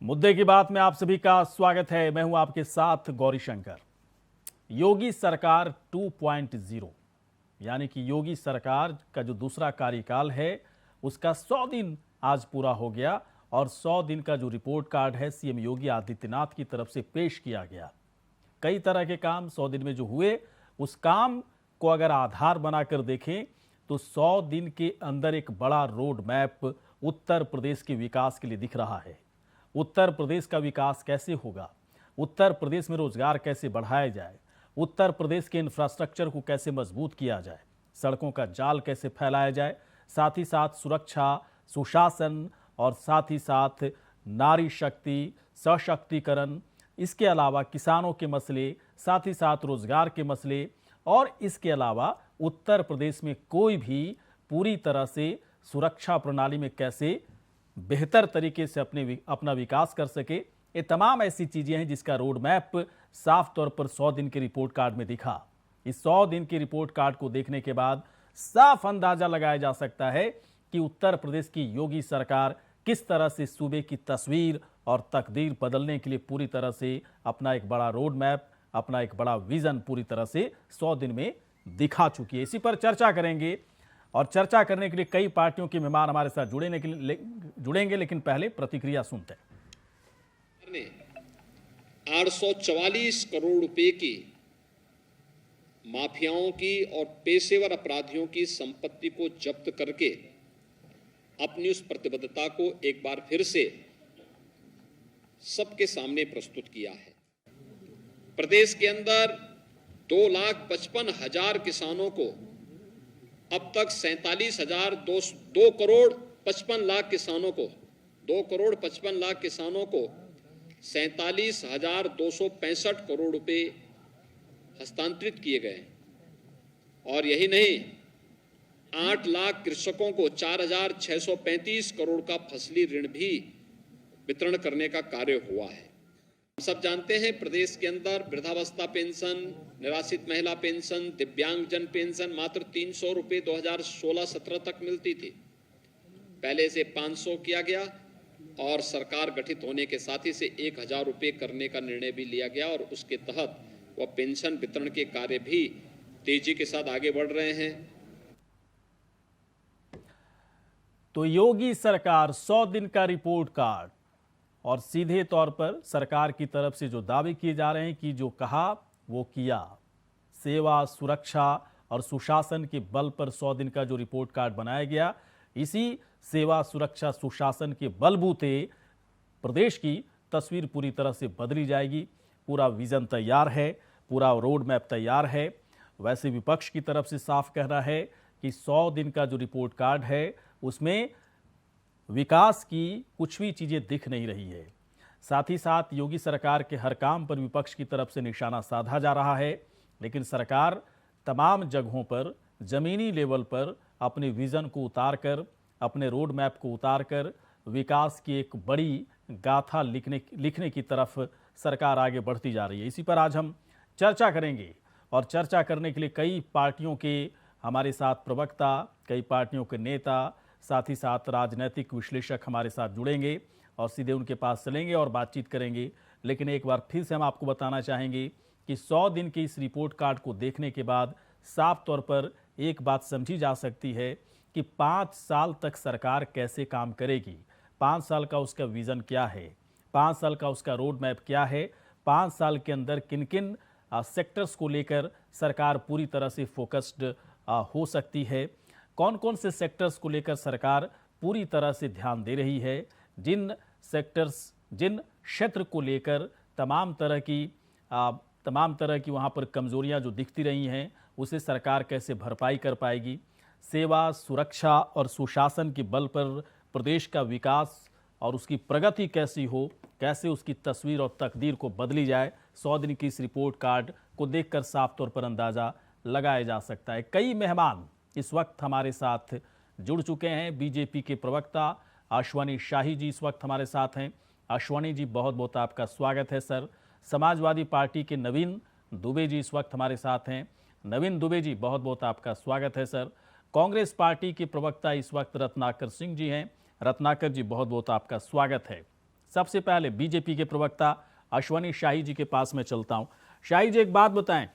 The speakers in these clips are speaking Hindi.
मुद्दे की बात में आप सभी का स्वागत है। मैं हूं आपके साथ गौरी शंकर। योगी सरकार 2.0 यानी कि योगी सरकार का जो दूसरा कार्यकाल है उसका 100 दिन आज पूरा हो गया और 100 दिन का जो रिपोर्ट कार्ड है सीएम योगी आदित्यनाथ की तरफ से पेश किया गया। कई तरह के काम 100 दिन में जो हुए उस काम को अगर आधार बनाकर देखें तो 100 दिन के अंदर एक बड़ा रोड मैप उत्तर प्रदेश के विकास के लिए दिख रहा है। उत्तर प्रदेश का विकास कैसे होगा, उत्तर प्रदेश में रोजगार कैसे बढ़ाया जाए, उत्तर प्रदेश के इंफ्रास्ट्रक्चर को कैसे मजबूत किया जाए, सड़कों का जाल कैसे फैलाया जाए, साथ ही साथ सुरक्षा, सुशासन और साथ ही साथ नारी शक्ति, सशक्तिकरण, इसके अलावा किसानों के मसले, साथ ही साथ रोजगार के मसले और इसके अलावा उत्तर प्रदेश में कोई भी पूरी तरह से सुरक्षा प्रणाली में कैसे बेहतर तरीके से अपना विकास कर सके। ये तमाम ऐसी चीजें हैं जिसका रोड मैप साफ तौर पर 100 दिन के रिपोर्ट कार्ड में दिखा। इस 100 दिन के रिपोर्ट कार्ड को देखने के बाद साफ अंदाजा लगाया जा सकता है कि उत्तर प्रदेश की योगी सरकार किस तरह से सूबे की तस्वीर और तकदीर बदलने के लिए पूरी तरह से अपना एक बड़ा रोड मैप, अपना एक बड़ा विजन पूरी तरह से 100 दिन में दिखा चुकी है। इसी पर चर्चा करेंगे और चर्चा करने के लिए कई पार्टियों के मेहमान हमारे साथ जुड़ेंगे, लेकिन पहले प्रतिक्रिया सुनते हैं। 844 करोड़ रुपए की माफियाओं की और पेशेवर अपराधियों की संपत्ति को जब्त करके अपनी उस प्रतिबद्धता को एक बार फिर से सबके सामने प्रस्तुत किया है। प्रदेश के अंदर 2,55,000 किसानों को अब तक 2 करोड़ 55 लाख किसानों को 2 करोड़ 55 लाख किसानों को 47,265 करोड़ रुपए हस्तांतरित किए गए और यही नहीं, 8 लाख कृषकों को 4,635 करोड़ का फसली ऋण भी वितरण करने का कार्य हुआ है। हम सब जानते हैं प्रदेश के अंदर वृद्धावस्था पेंशन, निराश्रित महिला पेंशन, दिव्यांगजन पेंशन मात्र 300 रुपए 2016-17 तक मिलती थी। पहले से 500 किया गया और सरकार गठित होने के साथ ही से 1,000 रुपए करने का निर्णय भी लिया गया और उसके तहत वह पेंशन वितरण के कार्य भी तेजी के साथ आगे बढ़ रहे हैं। तो योगी सरकार 100 दिन का रिपोर्ट कार्ड और सीधे तौर पर सरकार की तरफ से जो दावे किए जा रहे हैं कि जो कहा वो किया, सेवा, सुरक्षा और सुशासन के बल पर 100 दिन का जो रिपोर्ट कार्ड बनाया गया, इसी सेवा, सुरक्षा, सुशासन के बलबूते प्रदेश की तस्वीर पूरी तरह से बदली जाएगी। पूरा विजन तैयार है, पूरा रोड मैप तैयार है। वैसे विपक्ष की तरफ से साफ कहना है कि 100 दिन का जो रिपोर्ट कार्ड है उसमें विकास की कुछ भी चीजें दिख नहीं रही है। साथ ही साथ योगी सरकार के हर काम पर विपक्ष की तरफ से निशाना साधा जा रहा है, लेकिन सरकार तमाम जगहों पर जमीनी लेवल पर अपने विजन को उतारकर, अपने रोड मैप को उतारकर विकास की एक बड़ी गाथा लिखने की तरफ सरकार आगे बढ़ती जा रही है। इसी पर आज हम चर्चा करेंगे और चर्चा करने के लिए कई पार्टियों के हमारे साथ प्रवक्ता, कई पार्टियों के नेता, साथ ही साथ राजनीतिक विश्लेषक हमारे साथ जुड़ेंगे और सीधे उनके पास चलेंगे और बातचीत करेंगे। लेकिन एक बार फिर से हम आपको बताना चाहेंगे कि 100 दिन के इस रिपोर्ट कार्ड को देखने के बाद साफ तौर पर एक बात समझी जा सकती है कि 5 साल तक सरकार कैसे काम करेगी, 5 साल का उसका विजन क्या है, 5 साल का उसका रोड मैप क्या है, 5 साल के अंदर किन किन सेक्टर्स को लेकर सरकार पूरी तरह से फोकस्ड हो सकती है, कौन कौन से सेक्टर्स को लेकर सरकार पूरी तरह से ध्यान दे रही है, जिन क्षेत्र को लेकर तमाम तरह की वहाँ पर कमजोरियाँ जो दिखती रही हैं उसे सरकार कैसे भरपाई कर पाएगी, सेवा, सुरक्षा और सुशासन के बल पर प्रदेश का विकास और उसकी प्रगति कैसी हो, कैसे उसकी तस्वीर और तकदीर को बदली जाए, 100 दिन की इस रिपोर्ट कार्ड को देखकर साफ तौर पर अंदाजा लगाया जा सकता है। कई मेहमान इस वक्त हमारे साथ जुड़ चुके हैं। बीजेपी के प्रवक्ता अश्वनी शाही जी इस वक्त हमारे साथ हैं। अश्वनी जी, बहुत बहुत आपका स्वागत है सर। समाजवादी पार्टी के नवीन दुबे जी इस वक्त हमारे साथ हैं। नवीन दुबे जी, बहुत बहुत आपका स्वागत है सर। कांग्रेस पार्टी के प्रवक्ता इस वक्त रत्नाकर सिंह जी हैं। रत्नाकर जी, बहुत बहुत आपका स्वागत है। सबसे पहले बीजेपी के प्रवक्ता अश्वनी शाही जी के पास में चलता हूं। शाही जी, एक बात बताएं,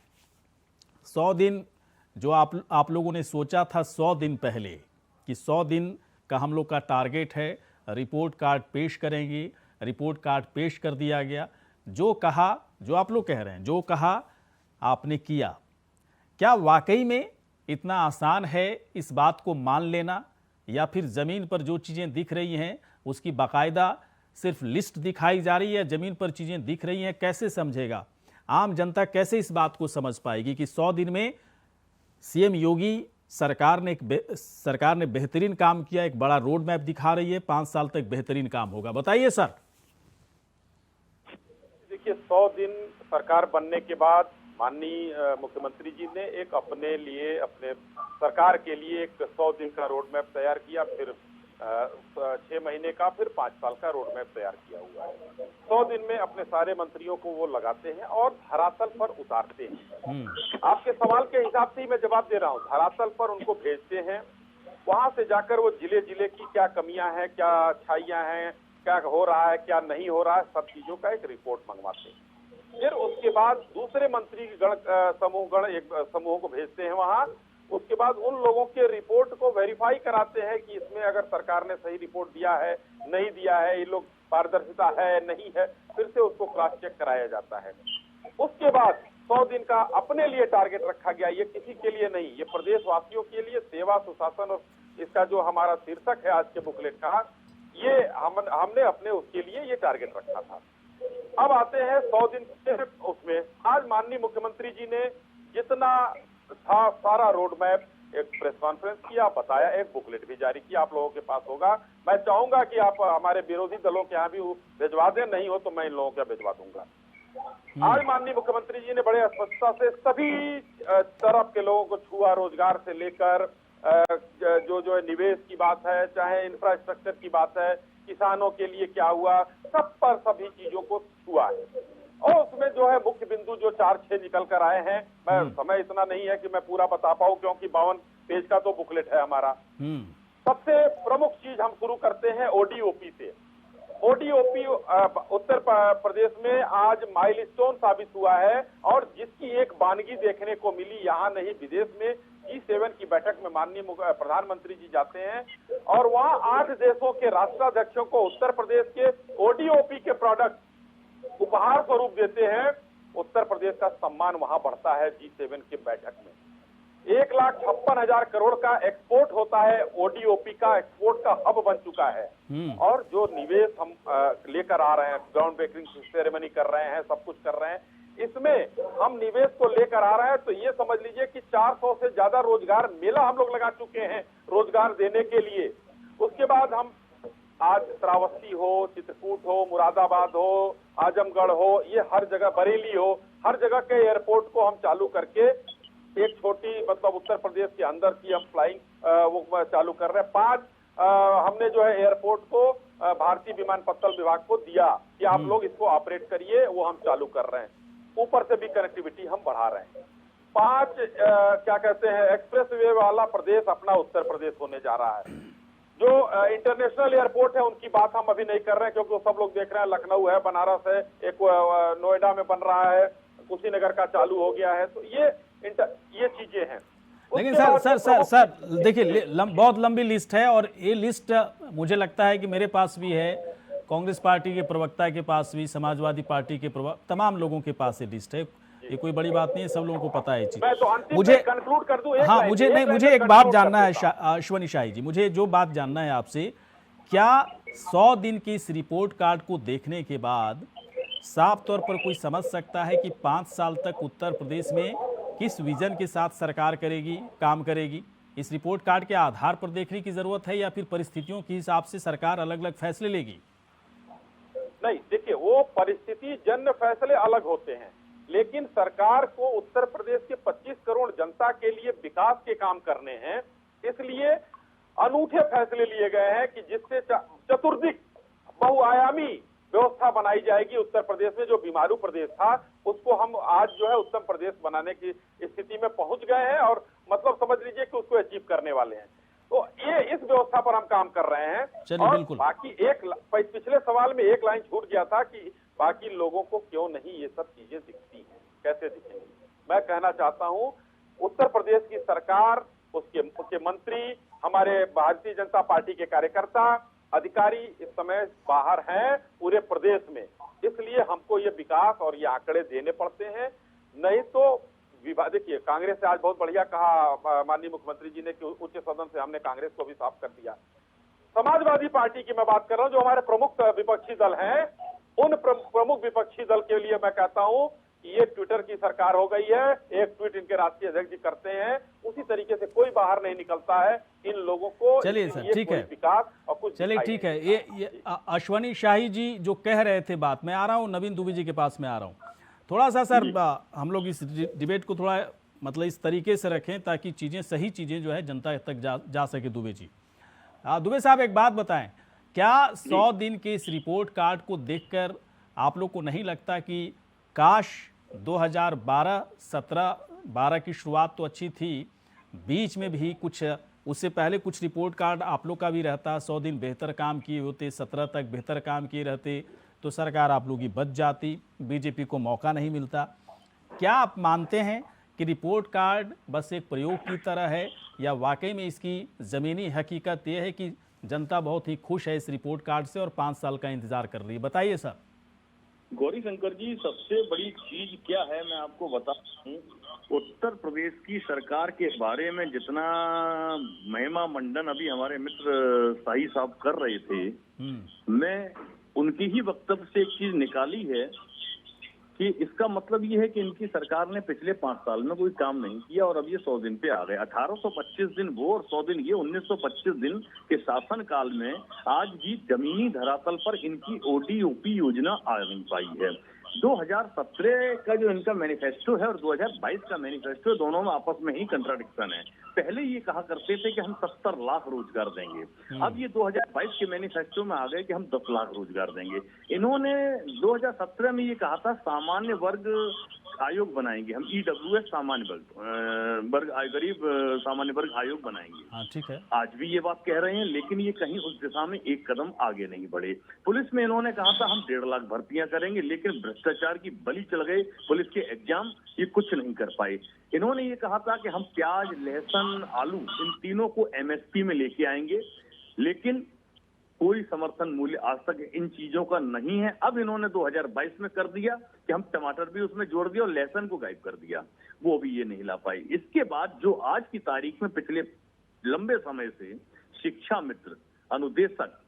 100 दिन जो आप लोगों ने सोचा था 100 दिन पहले कि 100 दिन का हम लोग का टारगेट है, रिपोर्ट कार्ड पेश करेंगे, रिपोर्ट कार्ड पेश कर दिया गया। जो कहा, जो आप लोग कह रहे हैं, जो कहा आपने किया, क्या वाकई में इतना आसान है इस बात को मान लेना, या फिर ज़मीन पर जो चीज़ें दिख रही हैं उसकी बाकायदा सिर्फ लिस्ट दिखाई जा रही है, ज़मीन पर चीज़ें दिख रही हैं? कैसे समझेगा आम जनता, कैसे इस बात को समझ पाएगी कि 100 दिन में सीएम योगी सरकार ने बेहतरीन काम किया, एक बड़ा रोड मैप दिखा रही है, 5 साल तक बेहतरीन काम होगा? बताइए सर। देखिए, 100 दिन सरकार बनने के बाद माननीय मुख्यमंत्री जी ने एक अपने लिए, अपने सरकार के लिए एक 100 दिन का रोड मैप तैयार किया, फिर 6 महीने का, फिर 5 साल का रोड मैप तैयार किया हुआ है। 100 दिन में अपने सारे मंत्रियों को वो लगाते हैं और धरातल पर उतारते हैं। आपके सवाल के हिसाब से ही मैं जवाब दे रहा हूँ। धरातल पर उनको भेजते हैं, वहां से जाकर वो जिले जिले की क्या कमियां हैं, क्या अच्छाइयां हैं, क्या हो रहा है, क्या नहीं हो रहा है, सब चीजों का एक रिपोर्ट मंगवाते हैं। फिर उसके बाद दूसरे मंत्री समूह एक समूह को भेजते हैं वहां। उसके बाद उन लोगों के रिपोर्ट को वेरीफाई कराते हैं कि इसमें अगर सरकार ने सही रिपोर्ट दिया है, नहीं दिया है, ये लोग पारदर्शिता है, नहीं है, फिर से उसको क्रॉस चेक कराया जाता है। उसके बाद 100 दिन का अपने लिए टारगेट रखा गया। ये किसी के लिए नहीं, ये प्रदेशवासियों के लिए सेवा, सुशासन, और इसका जो हमारा शीर्षक है आज के बुकलेट का, ये हमने अपने उसके लिए ये टारगेट रखा था। अब आते हैं 100 दिन के उसमें। आज माननीय मुख्यमंत्री जी ने जितना था सारा रोड मैप, एक प्रेस कॉन्फ्रेंस किया, बताया, एक बुकलेट भी जारी किया, आप लोगों के पास होगा। मैं चाहूंगा कि आप हमारे विरोधी दलों के यहाँ भी भिजवा दें, नहीं हो तो मैं इन लोगों के भिजवा दूंगा। आज माननीय मुख्यमंत्री जी ने बड़े स्पष्टता से सभी तरफ के लोगों को छुआ, रोजगार से लेकर जो निवेश की बात है, चाहे इंफ्रास्ट्रक्चर की बात है, किसानों के लिए क्या हुआ, सब पर सभी चीजों को छुआ है। और उसमें जो है मुख्य बिंदु जो 4-6 निकल कर आए हैं, मैं समय इतना नहीं है कि मैं पूरा बता पाऊं, क्योंकि 52 पेज का तो बुकलेट है हमारा। सबसे प्रमुख चीज हम शुरू करते हैं ओडीओपी से। ओडीओपी उत्तर प्रदेश में आज माइलस्टोन साबित हुआ है, और जिसकी एक वानगी देखने को मिली यहाँ नहीं, विदेश में G7 की बैठक में माननीय प्रधानमंत्री जी जाते हैं और वहाँ 8 देशों के राष्ट्राध्यक्षों को उत्तर प्रदेश के ओडीओपी के प्रोडक्ट उपहार स्वरूप देते हैं। उत्तर प्रदेश का सम्मान वहां बढ़ता है G7 की बैठक में। 1,56,000 करोड़ का एक्सपोर्ट होता है, ओडीओपी का एक्सपोर्ट का हब बन चुका है। और जो निवेश हम लेकर आ रहे हैं, ग्राउंड ब्रेकिंग सेरेमनी कर रहे हैं, सब कुछ कर रहे हैं, इसमें हम निवेश को लेकर आ रहे हैं, तो ये समझ लीजिए कि 400 से ज्यादा रोजगार मेला हम लोग लगा चुके हैं रोजगार देने के लिए। उसके बाद हम आज श्रावस्ती हो, चित्रकूट हो, मुरादाबाद हो, आजमगढ़ हो, ये हर जगह, बरेली हो, हर जगह के एयरपोर्ट को हम चालू करके एक छोटी, मतलब उत्तर प्रदेश के अंदर की हम फ्लाइंग वो चालू कर रहे हैं। 5 हमने जो है एयरपोर्ट को भारतीय विमानपत्तल विभाग को दिया कि आप लोग इसको ऑपरेट करिए, वो हम चालू कर रहे हैं। ऊपर से भी कनेक्टिविटी हम बढ़ा रहे हैं। 5 क्या कहते हैं एक्सप्रेस वे वाला प्रदेश अपना उत्तर प्रदेश होने जा रहा है। जो इंटरनेशनल एयरपोर्ट है उनकी बात हम अभी नहीं कर रहे हैं, क्योंकि वो सब लोग देख रहे हैं, लखनऊ है, बनारस है, एक नोएडा में बन रहा है, कुशीनगर का चालू हो गया है, तो ये चीजें हैं। लेकिन सर देखिए, बहुत लंबी लिस्ट है, और ये लिस्ट मुझे लगता है कि मेरे पास भी है, कांग्रेस पार्टी के प्रवक्ता के पास भी, समाजवादी पार्टी के तमाम लोगों के पास ये लिस्ट है। ये कोई बड़ी बात नहीं है, सब लोगों को पता है चीज। मुझे कंक्लूड कर दूं, हाँ, मुझे एक बात जानना है अश्वनी शाही जी, मुझे जो बात जानना है आपसे, क्या 100 दिन की इस रिपोर्ट कार्ड को देखने के बाद साफ तौर पर कोई समझ सकता है कि 5 साल तक उत्तर प्रदेश में किस विजन के साथ सरकार करेगी, काम करेगी? इस रिपोर्ट कार्ड के आधार पर देखने की जरूरत है, या फिर परिस्थितियों के हिसाब से सरकार अलग अलग फैसले लेगी? नहीं, देखिए, वो परिस्थिति जन्य फैसले अलग होते हैं, लेकिन सरकार को उत्तर प्रदेश के 25 करोड़ जनता के लिए विकास के काम करने हैं। इसलिए अनूठे फैसले लिए गए हैं कि जिससे चतुर्दिक बहुआयामी व्यवस्था बनाई जाएगी। उत्तर प्रदेश में जो बीमारू प्रदेश था, उसको हम आज जो है उत्तम प्रदेश बनाने की स्थिति में पहुंच गए हैं, और मतलब समझ लीजिए कि उसको अचीव करने वाले हैं। तो ये इस व्यवस्था पर हम काम कर रहे हैं। चलिए, और बिल्कुल। बाकी पिछले सवाल में एक लाइन छूट गया था कि बाकी लोगों को क्यों नहीं ये सब चीजें दिखती हैं, कैसे दिखेंगी। मैं कहना चाहता हूं, उत्तर प्रदेश की सरकार, उसके मुख्यमंत्री, हमारे भारतीय जनता पार्टी के कार्यकर्ता, अधिकारी इस समय बाहर हैं पूरे प्रदेश में, इसलिए हमको ये विकास और ये आंकड़े देने पड़ते हैं। नहीं तो देखिए, कांग्रेस से आज बहुत बढ़िया कहा माननीय मुख्यमंत्री जी ने कि उच्च सदन से हमने कांग्रेस को भी साफ कर दिया। समाजवादी पार्टी की मैं बात कर रहा हूं, जो हमारे प्रमुख विपक्षी दल हैं, उन प्रमुख विपक्षी दल के लिए मैं कहता हूं कि ये ट्विटर की सरकार हो गई है। एक ट्वीट इनके राष्ट्रीय अध्यक्ष जी करते हैं, उसी तरीके से कोई बाहर नहीं निकलता है। इन लोगों को चलिए सर, ठीक है, विकास और कुछ चलिए ठीक है। ये अश्वनी शाही जी जो कह रहे थे बात, मैं आ रहा हूँ नवीन दुबे जी के पास में आ रहा हूँ। थोड़ा सा सर हम लोग इस डिबेट को थोड़ा मतलब इस तरीके से रखें ताकि सही चीज़ें जो है जनता तक जा सके। दुबे जी, दुबे साहब एक बात बताएं, क्या 100 दिन के इस रिपोर्ट कार्ड को देखकर आप लोग को नहीं लगता कि काश 2012 की शुरुआत तो अच्छी थी, बीच में भी कुछ उससे पहले कुछ रिपोर्ट कार्ड आप लोग का भी रहता, 100 दिन बेहतर काम किए होते, 17 तक बेहतर काम किए रहते तो सरकार आप लोग की बच जाती, बीजेपी को मौका नहीं मिलता। क्या आप मानते हैं कि रिपोर्ट कार्ड बस एक प्रयोग की तरह है, या वाकई में इसकी ज़मीनी हकीकत ये है कि जनता बहुत ही खुश है इस रिपोर्ट कार्ड से और 5 साल का इंतजार कर रही है? बताइए सर। गौरी शंकर जी, सबसे बड़ी चीज क्या है मैं आपको बताता हूँ। उत्तर प्रदेश की सरकार के बारे में जितना महिमा मंडन अभी हमारे मित्र शाही साहब कर रहे थे, मैं उनकी ही वक्तव्य से एक चीज निकाली है कि इसका मतलब ये है कि इनकी सरकार ने पिछले 5 साल में कोई काम नहीं किया और अब ये 100 दिन पे आ गए। 1825 दिन वो और 100 दिन ये, 1925 दिन के शासन काल में आज भी जमीनी धरातल पर इनकी ओडीओपी योजना आ नहीं पाई है। 2017 का जो इनका मैनिफेस्टो है और 2022 का मैनिफेस्टो, दोनों में आपस में ही कंट्राडिक्शन है। पहले ये कहा करते थे कि हम 70 लाख रोजगार देंगे, अब ये 2022 के मैनिफेस्टो में आ गए कि हम 10 लाख रोजगार देंगे। इन्होंने 2017 में ये कहा था सामान्य वर्ग आयोग बनाएंगे, हम ईडब्ल्यूएस सामान्य वर्ग गरीब सामान्य वर्ग आयोग बनाएंगे। हाँ, ठीक है। आज भी ये बात कह रहे हैं, लेकिन ये कहीं उस दिशा में एक कदम आगे नहीं बढ़े। पुलिस में इन्होंने कहा था हम 1.5 लाख भर्तियां करेंगे, लेकिन भ्रष्टाचार की बलि चढ़ गए पुलिस के एग्जाम, ये कुछ नहीं कर पाए। इन्होंने ये कहा था कि हम प्याज, लहसुन, आलू इन तीनों को एमएसपी में लेके आएंगे, लेकिन कोई समर्थन मूल्य आज तक इन चीजों का नहीं है। अब इन्होंने 2022 में कर दिया कि हम टमाटर भी उसमें जोड़ दिया और लहसुन को गायब कर दिया, वो भी ये नहीं ला पाए। इसके बाद जो आज की तारीख में पिछले लंबे समय से शिक्षा मित्र, अनुदेशक,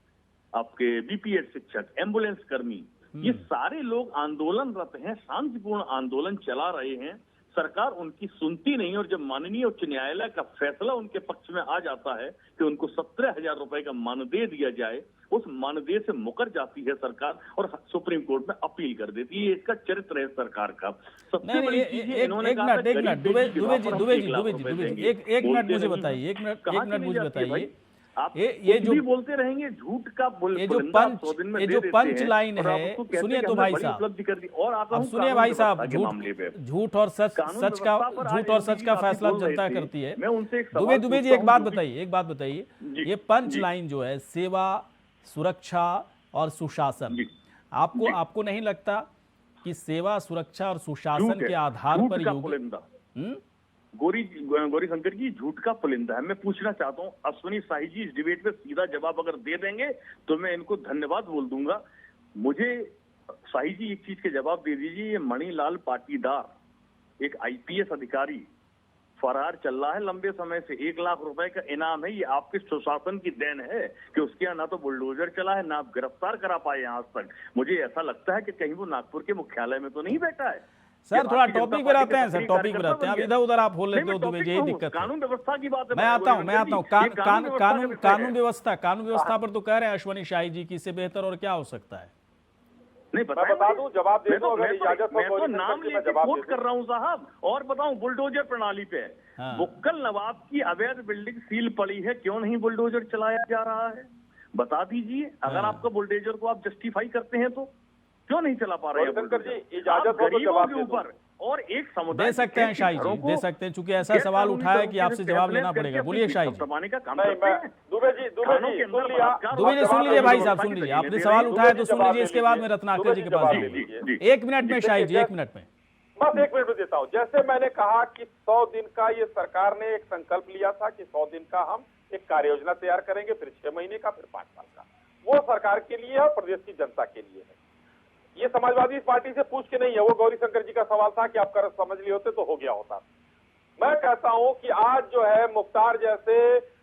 आपके बीपीएड शिक्षक, एम्बुलेंस कर्मी, ये सारे लोग आंदोलनरत हैं, शांतिपूर्ण आंदोलन चला रहे हैं। सरकार उनकी सुनती नहीं, और जब माननीय उच्च न्यायालय का फैसला उनके पक्ष में आ जाता है कि उनको 17,000 रुपए का मानदेय दिया जाए, उस मानदेय से मुकर जाती है सरकार और सुप्रीम कोर्ट में अपील कर देती है। इसका चरित्र है सरकार का। सबसे बड़ी चीज इन्होंने कहा था एक मिनट मुझे बताइए, एक मिनट मुझे बताइए, ये जो भी बोलते रहेंगे झूठ का ये जो पंच लाइन है, सुनिए तो भाई साहब, और सुनिए भाई साहब, झूठ और सच का फैसला जनता करती है। दुबे जी एक बात बताइए, ये पंच लाइन जो है सेवा, सुरक्षा और सुशासन, आपको नहीं लगता कि सेवा, सुरक्षा और सुशासन के आधार पर योगी गौरी शंकर जी झूठ का पुलिंदा है। मैं पूछना चाहता हूं, अश्वनी शाही जी इस डिबेट में सीधा जवाब अगर दे देंगे तो मैं इनको धन्यवाद बोल दूंगा। मुझे शाही जी एक चीज के जवाब दे दीजिए, ये मणिलाल पाटीदार, एक आईपीएस अधिकारी फरार चल रहा है लंबे समय से, 1 लाख रुपए का इनाम है, ये आपके सुशासन की देन है कि उसके यहाँ ना तो बुलडोजर चला है, ना आप गिरफ्तार करा पाए यहाँ तक। मुझे ऐसा लगता है कि कहीं वो नागपुर के मुख्यालय में तो नहीं बैठा है। सर थोड़ा टॉपिक पे रहते हैं, सर टॉपिक पे रहते हैं, अब इधर उधर आप हो लेते हो दुबे जी, यही दिक्कत है। कानून व्यवस्था की बात है, मैं आता हूँ कानून व्यवस्था पर तो कह रहे हैं अश्वनी शाही जी की, इससे बेहतर और क्या हो सकता है? नहीं बता दूं, जवाब दे दो अगर इजाजत हो। मैं तो नाम लेके कोट कर रहा हूँ साहब, और बताऊं बुलडोजर प्रणाली पे बुक्कल नवाब की अवैध बिल्डिंग सील पड़ी है, क्यों नहीं बुलडोजर चलाया जा रहा है? बता दीजिए, अगर आपका बुलडोजर को आप जस्टिफाई करते हैं तो क्यों नहीं चला पा रहे हैं? इजाजत गरीबों के ऊपर और एक समुदाय दे सकते हैं शाही जी, दे सकते हैं, चूंकि ऐसा सवाल उठा है कि आपसे जवाब लेना पड़ेगा। बोलिए शाही जी। दबाने का काम नहीं, करते हैं। दुबे जी सुन लिया। दुबे जी सुन लीजिए, भाई साहब सुन लीजिए, आपने सवाल उठाया तो सुन लीजिए, इसके बाद में रत्नाकर जी के पास जाऊंगा। 1 मिनट में शाही जी, 1 मिनट में। बस 1 मिनट में देता हूँ। जैसे मैंने कहा कि 100 दिन का ये सरकार ने एक संकल्प लिया था कि 100 दिन का हम एक कार्य योजना तैयार करेंगे, फिर 6 महीने का, फिर 5 साल का। वो सरकार के लिए है और प्रदेश की जनता के लिए है। ये समाजवादी पार्टी से पूछ के नहीं है, वो गौरीशंकर जी का सवाल था कि आप कर समझ लिए होते तो हो गया होता। मैं कहता हूं कि आज जो है मुख्तार जैसे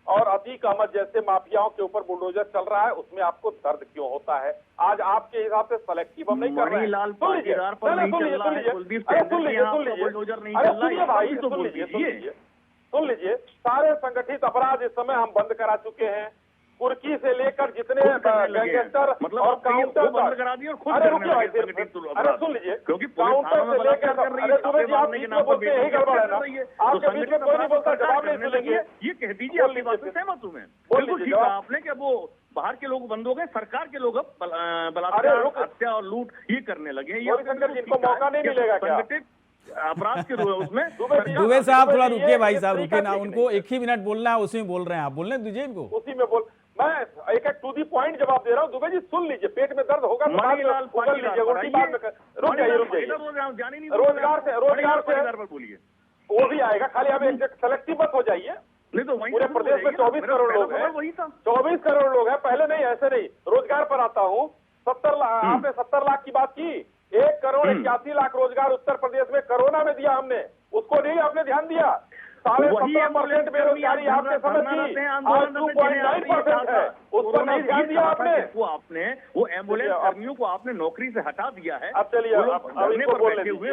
और अतीक अहमद जैसे माफियाओं के ऊपर बुलडोजर चल रहा है, उसमें आपको दर्द क्यों होता है? आज आपके हिसाब से सेलेक्टिव हम नहीं कर रहे हैं। मणिलाल पाटीदार पर नहीं चल रहा है, कुलदीप सेंगर के यहाँ पर बुलडोजर नहीं चल रहा है, तो बोल दीजिए। सुन लीजिए, सारे संगठित अपराध इस समय हम बंद करा चुके हैं। कुर्की से लेकर जितने गैंगस्टर मतलब और काउंटर बंद करा दिए और खुद अरे करने रुकिए लगे भाई, संगठित अरे सुन लीजिए, क्योंकि काउंटर से लेकर कर रही है, अरे सुबह जी आप के बीच नाम में पर बोलते हैं, यही गड़बड़ है ना? आपके बीच में कोई नहीं बोलता, जवाब नहीं सुनेंगे। ये कह दीजिए, आपकी बात से सहमत हूं मैं। बिल्कुल ठीक कहा आपने कि वो बाहर के लोग बंद हो गए, सरकार के लोग अब बलात्कार, हत्या और लूट ये करने लगे। ये जिनको मौका नहीं मिलेगा क्या? अपराध के उसमें दुबे साहब थोड़ा रुकिए, भाई साहब रुकिए ना, उनको 1 ही मिनट बोलना है, उसी में बोल रहे हैं आप, बोलने दीजिए इनको। उसी में बोल, मैं एक टू दी पॉइंट जवाब दे रहा हूँ। दुबे जी सुन लीजिए, पेट में दर्द होगा तो बाद में उगल लीजिए, उल्टी बाद में रुक जाइए। रोजगार से बोलिए, वो भी आएगा, खाली आप सेलेक्टिव मत हो जाइए। नहीं तो पूरे प्रदेश में 24 करोड़ लोग हैं, 24 करोड़ लोग हैं। पहले नहीं, ऐसे नहीं। रोजगार पर आता हूँ। 70 लाख, आपने 70 लाख की बात की। 1 करोड़ 81 लाख रोजगार उत्तर प्रदेश में कोरोना में दिया हमने, उसको नहीं आपने ध्यान दिया। 17.5% बेरोजगारी आपने समझ की, आज 2.9% है, उसको नहीं ध्यान दिया आपने। वो एम्बुलेंस कर्मियों को आपने नौकरी से हटा दिया है। अब चलिए,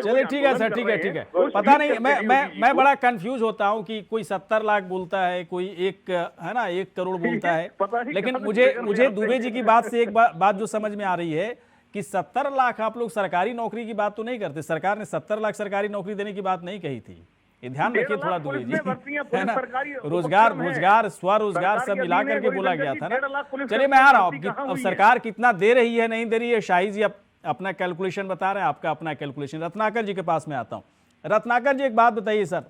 चलिए ठीक है सर, ठीक है, ठीक है। पता नहीं, मैं बड़ा कंफ्यूज होता हूँ कि कोई 70 लाख बोलता है, कोई 1 है ना 1 करोड़ बोलता है, लेकिन मुझे दुबे जी की बात से एक बात जो समझ में आ रही है कि 70 लाख आप लोग सरकारी नौकरी की बात तो नहीं करते। सरकार ने 70 लाख सरकारी नौकरी देने की बात नहीं कही थी, ये ध्यान रखिए थोड़ा दुबे जी, है ना। रोजगार स्वरोजगार सब मिला करके बोला गया था ना। चलिए मैं आ रहा हूँ, अब सरकार कितना दे रही है नहीं दे रही है, शाही जी अपना कैलकुलेशन बता रहे हैं, आपका अपना कैलकुलेशन। रत्नाकर जी के पास में आता हूँ। रत्नाकर जी एक बात बताइए सर,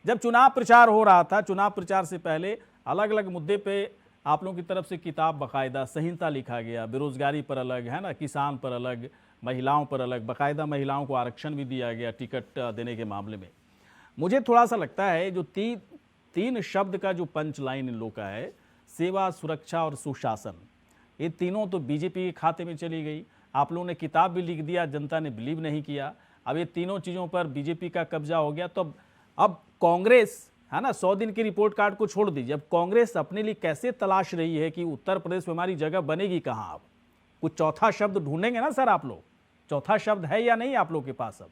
जब चुनाव प्रचार हो रहा था, चुनाव प्रचार से पहले अलग अलग मुद्दे पे आप लोगों की तरफ से किताब बाकायदा संहिता लिखा गया, बेरोजगारी पर अलग, है ना, किसान पर अलग, महिलाओं पर अलग, बाकायदा महिलाओं को आरक्षण भी दिया गया टिकट देने के मामले में। मुझे थोड़ा सा लगता है जो 3 शब्द का जो पंच लाइन इन लोग का है, सेवा, सुरक्षा और सुशासन, ये तीनों तो बीजेपी के खाते में चली गई। आप लोगों ने किताब भी लिख दिया, जनता ने बिलीव नहीं किया। अब ये तीनों चीज़ों पर बीजेपी का कब्जा हो गया, तो अब कांग्रेस, है ना, 100 दिन के रिपोर्ट कार्ड को छोड़ दीजिए, अब कांग्रेस अपने लिए कैसे तलाश रही है कि उत्तर प्रदेश में हमारी जगह बनेगी कहाँ? अब कुछ चौथा शब्द ढूंढेंगे ना सर आप लोग, चौथा शब्द है या नहीं आप लोग के पास? अब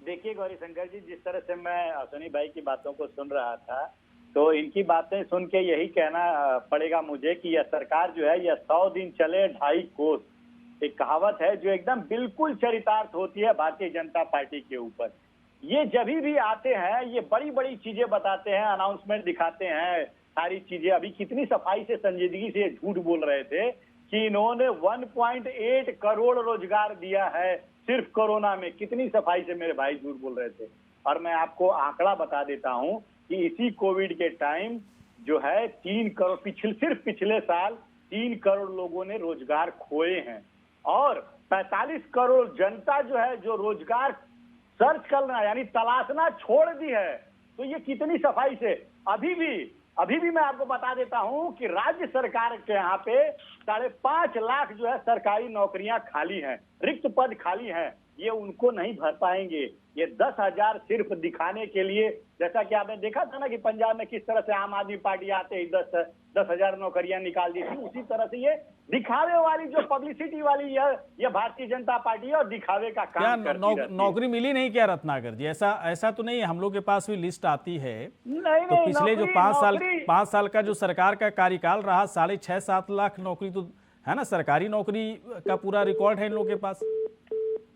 देखिए गौरीशंकर जी, जिस तरह से मैं अश्विनी भाई की बातों को सुन रहा था, तो इनकी बातें सुन के यही कहना पड़ेगा मुझे कि यह सरकार जो है, यह 100 दिन चले 2.5 कोस, एक कहावत है जो एकदम बिल्कुल चरितार्थ होती है भारतीय जनता पार्टी के ऊपर। ये जब भी आते हैं, ये बड़ी बड़ी चीजें बताते हैं, अनाउंसमेंट दिखाते हैं, सारी चीजें। अभी कितनी सफाई से, संजीदगी से झूठ बोल रहे थे कि इन्होंने 1.8 करोड़ रोजगार दिया है सिर्फ कोरोना में। कितनी सफाई से मेरे भाई झूठ बोल रहे थे। और मैं आपको आंकड़ा बता देता हूं कि इसी कोविड के टाइम जो है 3 करोड़, सिर्फ पिछले साल 3 करोड़ लोगों ने रोजगार खोए हैं, और 45 करोड़ जनता जो है, जो रोजगार सर्च करना यानी तलाशना छोड़ दी है। तो ये कितनी सफाई से, अभी भी मैं आपको बता देता हूं कि राज्य सरकार के यहाँ पे 5.5 लाख जो है सरकारी नौकरियां खाली हैं, रिक्त पद खाली हैं। ये उनको नहीं भर पाएंगे। ये 10,000 सिर्फ दिखाने के लिए, जैसा कि आपने देखा था ना कि पंजाब में किस तरह से आम आदमी पार्टी आते ही 10,000 नौकरियां निकाल दी थी, उसी तरह से ये दिखावे वाली जो पब्लिसिटी वाली ये भारतीय जनता पार्टी है और दिखावे का काम करती रहती है। नौकरी मिली नहीं क्या रत्नाकर जी? ऐसा तो नहीं है, हम लोग के पास भी लिस्ट आती है। नहीं, तो पिछले जो 5 साल का जो सरकार का कार्यकाल रहा, 6.5-7 लाख नौकरी तो है ना, सरकारी नौकरी का पूरा रिकॉर्ड है इन लोगों के पास।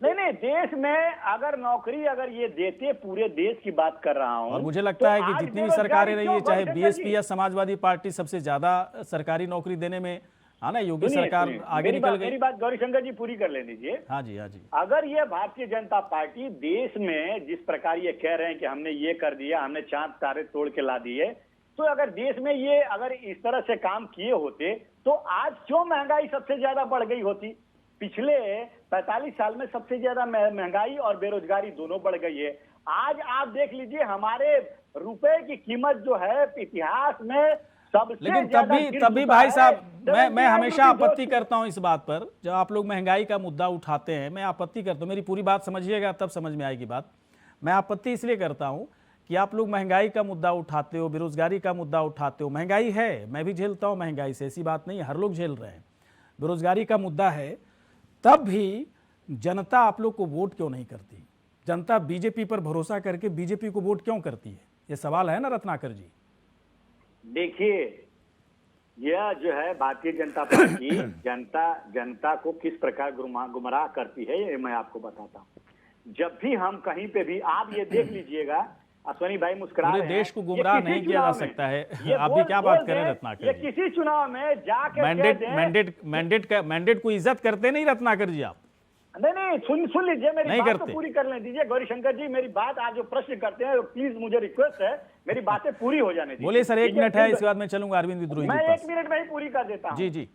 नहीं, देश में अगर नौकरी अगर ये देते, पूरे देश की बात कर रहा हूं, और मुझे लगता है कि जितनी भी सरकारें रही है, चाहे बीएसपी या समाजवादी पार्टी, सबसे ज्यादा सरकारी नौकरी देने में हाँ ना, योगी सुनिए, सरकार सुनिए, आगे निकल मेरी गई। बात गौरीशंकर जी पूरी कर ले दीजिए। हाँ जी, हाँ जी। अगर ये भारतीय जनता पार्टी देश में जिस प्रकार ये कह रहे हैं कि हमने ये कर दिया, हमने चांद तारे तोड़ के ला दिए, तो अगर देश में ये अगर इस तरह से काम किए होते तो आज क्यों महंगाई सबसे ज्यादा बढ़ गई होती? पिछले 45 साल में सबसे ज्यादा महंगाई और बेरोजगारी दोनों बढ़ गई है। आज आप देख लीजिए हमारे रुपए की कीमत जो है इतिहास में सबसे लेकिन ज्यादा गिर तभी चुका भाई है। साहब, मैं 79 हमेशा रुपये आपत्ति करता हूं इस बात पर, जब आप लोग महंगाई का मुद्दा उठाते हैं मैं आपत्ति करता हूं। मेरी पूरी बात समझिएगा तब समझ में आएगी बात। मैं आपत्ति इसलिए करता हूं कि आप लोग महंगाई का मुद्दा उठाते हो, बेरोजगारी का मुद्दा उठाते हो। महंगाई है, मैं भी झेलता हूं महंगाई से, ऐसी बात नहीं है, हर लोग झेल रहे हैं। बेरोजगारी का मुद्दा है, तब भी जनता आप लोग को वोट क्यों नहीं करती? जनता बीजेपी पर भरोसा करके बीजेपी को वोट क्यों करती है? ये सवाल है ना रत्नाकर जी। देखिए, यह जो है भारतीय जनता पार्टी जनता को किस प्रकार गुमराह करती है ये मैं आपको बताता हूँ। जब भी हम कहीं पे भी, आप ये देख लीजिएगा, अश्वनी भाई मुस्कुरा पूरे रहे हैं, देश को गुमराह ये किसी नहीं किया जा चुनाव में- सकता है। ये आप भी क्या बोल बात करें दें, रत्नाकर ये जी? किसी चुनाव में जाके मैंडेट को इज्जत करते नहीं रत्नाकर जी आप? नहीं, सुन लीजिए, मेरी नहीं बात तो करते। पूरी करने दीजिए गौरीशंकर जी। मेरी बात, आप जो प्रश्न करते हैं प्लीज मुझे रिक्वेस्ट है, मेरी बातें पूरी हो जाने दीजिए। बोलिए सर, 1 ठीक है, मिनट है, फिर- इसके बाद मैं चलूंगा अरविंद विद्रोही जी मैं के 1 पास। मिनट में ही पूरी कर देता हूँ। जी जी।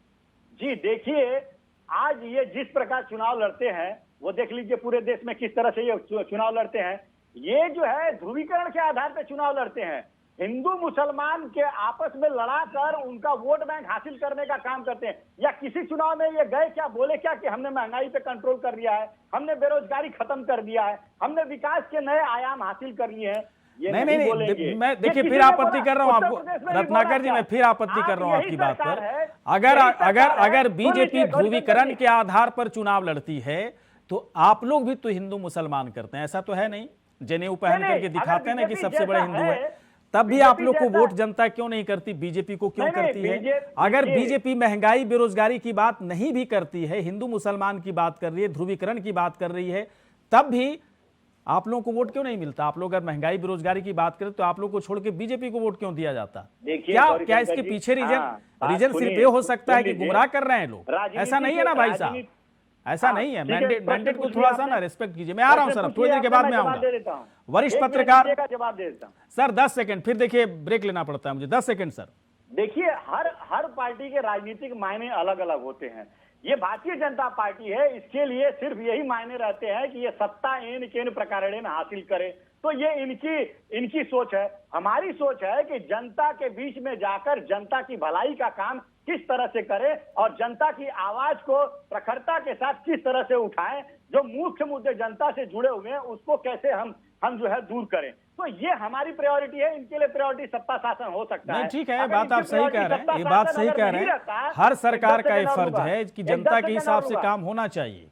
जी देखिए, आज ये जिस प्रकार चुनाव लड़ते हैं वो देख लीजिए पूरे देश में किस तरह से ये चुनाव लड़ते हैं। ये जो है ध्रुवीकरण के आधार पर चुनाव लड़ते हैं। हिंदू मुसलमान के आपस में लड़ाकर उनका वोट बैंक हासिल करने का काम करते हैं। या किसी चुनाव में ये गए क्या, बोले क्या कि हमने महंगाई पे कंट्रोल कर दिया है, हमने बेरोजगारी खत्म कर दिया है, हमने विकास के नए आयाम हासिल कर लिए हैं? ये नहीं बोलेंगे। मैं ये देखिए किसी फिर ने आपत्ति बोला, कर रहा हूँ उत्तर आपको प्रदेश में भी रत्नाकर बोला जी, क्या? मैं फिर आपत्ति कर आप रहा हूँ यही आपकी बात सरकार पर। है, अगर यही सरकार अगर है। अगर सुन बीजेपी लीजिए, ध्रुवीकरण गौरीशंकर के आधार पर चुनाव लड़ती है तो आप लोग भी तो हिंदू मुसलमान करते हैं, ऐसा तो है नहीं? जनेऊ पहन नहीं, करके दिखाते हैं ना कि बीजेपी सबसे बड़े जैसा हिंदू है, है, तब भी आप लोग को जैसा- वोट जनता क्यों नहीं करती? बीजेपी को क्यों नहीं, करती है? बीजेपी- अगर देखिए- बीजेपी महंगाई बेरोजगारी की बात नहीं भी करती है, हिंदू मुसलमान की बात कर रही है, ध्रुवीकरण की बात कर रही है, तब भी आप लोगों को वोट क्यों नहीं मिलता? आप लोग अगर महंगाई बेरोजगारी की बात करें तो आप लोग को छोड़ के बीजेपी को वोट क्यों दिया जाता? देखिए, क्या गौरीशंकर इसके जी, पीछे रीजन हाँ, बात रीजन सिर्फ सुनिए, ये हो सकता है कि सुन लीजिए। गुमराह कर रहे हैं लोग? राजनीति ऐसा नहीं है के- ना भाई साहब, राजनीति- ऐसा हाँ, नहीं है। ठीक है, मैंडेट प्रश्न मैंडेट को पूछिए थोड़ा सा आपने। ना रिस्पेक्ट कीजिए। मैं आ रहा हूँ सर, थोड़ी देर के बाद में आऊंगा। वरिष्ठ पत्रकार जवाब दे देता हूँ। सर 10 सेकंड, फिर देखिए ब्रेक लेना पड़ता है मुझे। 10 सेकंड सर। देखिए, हर पार्टी के राजनीतिक मायने अलग अलग होते हैं। ये भारतीय जनता पार्टी है, इसके लिए सिर्फ यही मायने रहते हैं कि ये सत्ता एन केन प्रकारेण हासिल करे। तो ये इनकी सोच है। हमारी सोच है कि जनता के बीच में जाकर जनता की भलाई का काम किस तरह से करें और जनता की आवाज को प्रखरता के साथ किस तरह से उठाएं, जो मुख्य मुद्दे जनता से जुड़े हुए हैं उसको कैसे हम जो है दूर करें। तो ये हमारी प्रायोरिटी है। इनके लिए प्रायोरिटी सत्ता शासन हो सकता है। नहीं ठीक है, अगर बात इनकी आप सही कह priority रहे हैं, सत्ता ये बात शासन सही अगर कह नहीं रहे रहता, हैं। हर सरकार एक का ये दस फर्ज सेकंड है और कि लूंगा। जनता एक दस के सेकंड हिसाब और से लूंगा। काम होना चाहिए।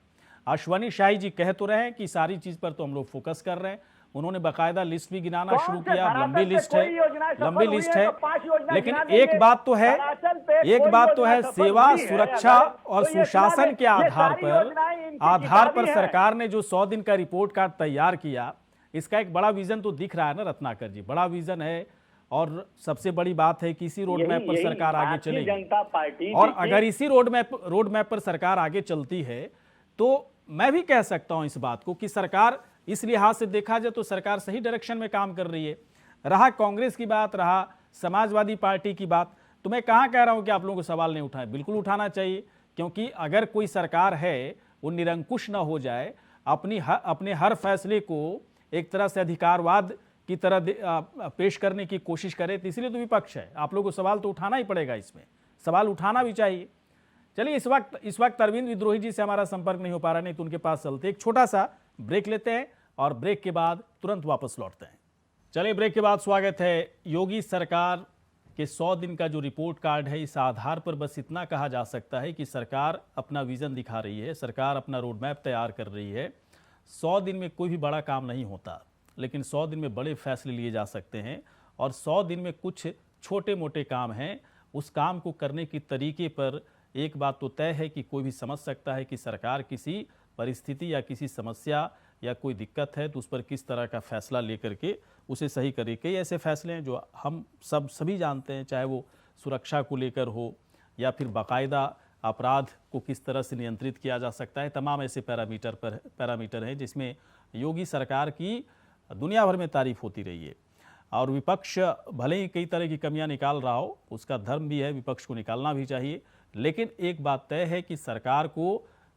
अश्वनी शाही जी कह तो रहे हैं कि सारी चीज पर तो हम लोग फोकस कर रहे हैं। उन्होंने बाकायदा लिस्ट भी गिनाना कौन शुरू से किया, धरातल लंबी पे लिस्ट कोई है, योजनाएं सफल लंबी हुई लिस्ट हैं है। तो 5 योजनाएं लेकिन गिना देंगे। एक बात तो है, धरातल पे एक कोई बात तो है, योजना सफल सेवा हुई है सुरक्षा अगर, और तो ये सुशासन सुना के दें, ये आधार सारी योजनाएं पर इनकी किताबी हैं। सरकार ने जो 100 दिन का रिपोर्ट कार्ड तैयार किया, इसका एक बड़ा विजन तो दिख रहा है ना रत्नाकर जी, बड़ा विजन है। और सबसे बड़ी बात है कि इसी रोड मैप पर सरकार आगे भारतीय चलेगी। जनता पार्टी और देखिए- अगर इसी रोड मैप पर सरकार आगे चलती है तो मैं भी कह सकता हूं इस बात को कि सरकार, इस लिहाज से देखा जाए तो सरकार सही डायरेक्शन में काम कर रही है। रहा कांग्रेस की बात, रहा समाजवादी पार्टी की बात, तो मैं कहाँ कह रहा हूं कि आप लोगों को सवाल नहीं उठाए, बिल्कुल उठाना चाहिए। क्योंकि अगर कोई सरकार है वो निरंकुश ना हो जाए, अपने हर फैसले को एक तरह से अधिकारवाद की तरह पेश करने की कोशिश करे, तो इसलिए तो विपक्ष है। आप लोगों को सवाल तो उठाना ही पड़ेगा, इसमें सवाल उठाना भी चाहिए। चलिए, इस वक्त अरविंद विद्रोही जी से हमारा संपर्क नहीं हो पा रहा, नहीं तो उनके पास चलते। एक छोटा सा ब्रेक लेते हैं और ब्रेक के बाद तुरंत वापस लौटते हैं। चलिए, ब्रेक के बाद स्वागत है। योगी सरकार के 100 दिन का जो रिपोर्ट कार्ड है, इस आधार पर बस इतना कहा जा सकता है कि सरकार अपना विजन दिखा रही है, सरकार अपना रोड मैप तैयार कर रही है। 100 दिन में कोई भी बड़ा काम नहीं होता, लेकिन 100 दिन में बड़े फैसले लिए जा सकते हैं। और 100 दिन में कुछ छोटे मोटे काम हैं, उस काम को करने के तरीके पर एक बात तो तय है कि कोई भी समझ सकता है कि सरकार किसी परिस्थिति या किसी समस्या या कोई दिक्कत है तो उस पर किस तरह का फैसला लेकर के उसे सही करे। कई ऐसे फैसले हैं जो हम सभी जानते हैं, चाहे वो सुरक्षा को लेकर हो या फिर बाकायदा अपराध को किस तरह से नियंत्रित किया जा सकता है। तमाम ऐसे पैरामीटर हैं जिसमें योगी सरकार की दुनिया भर में तारीफ होती रही है। और विपक्ष भले ही कई तरह की कमियां निकाल रहा हो, उसका धर्म भी है, विपक्ष को निकालना भी चाहिए, लेकिन एक बात तय है कि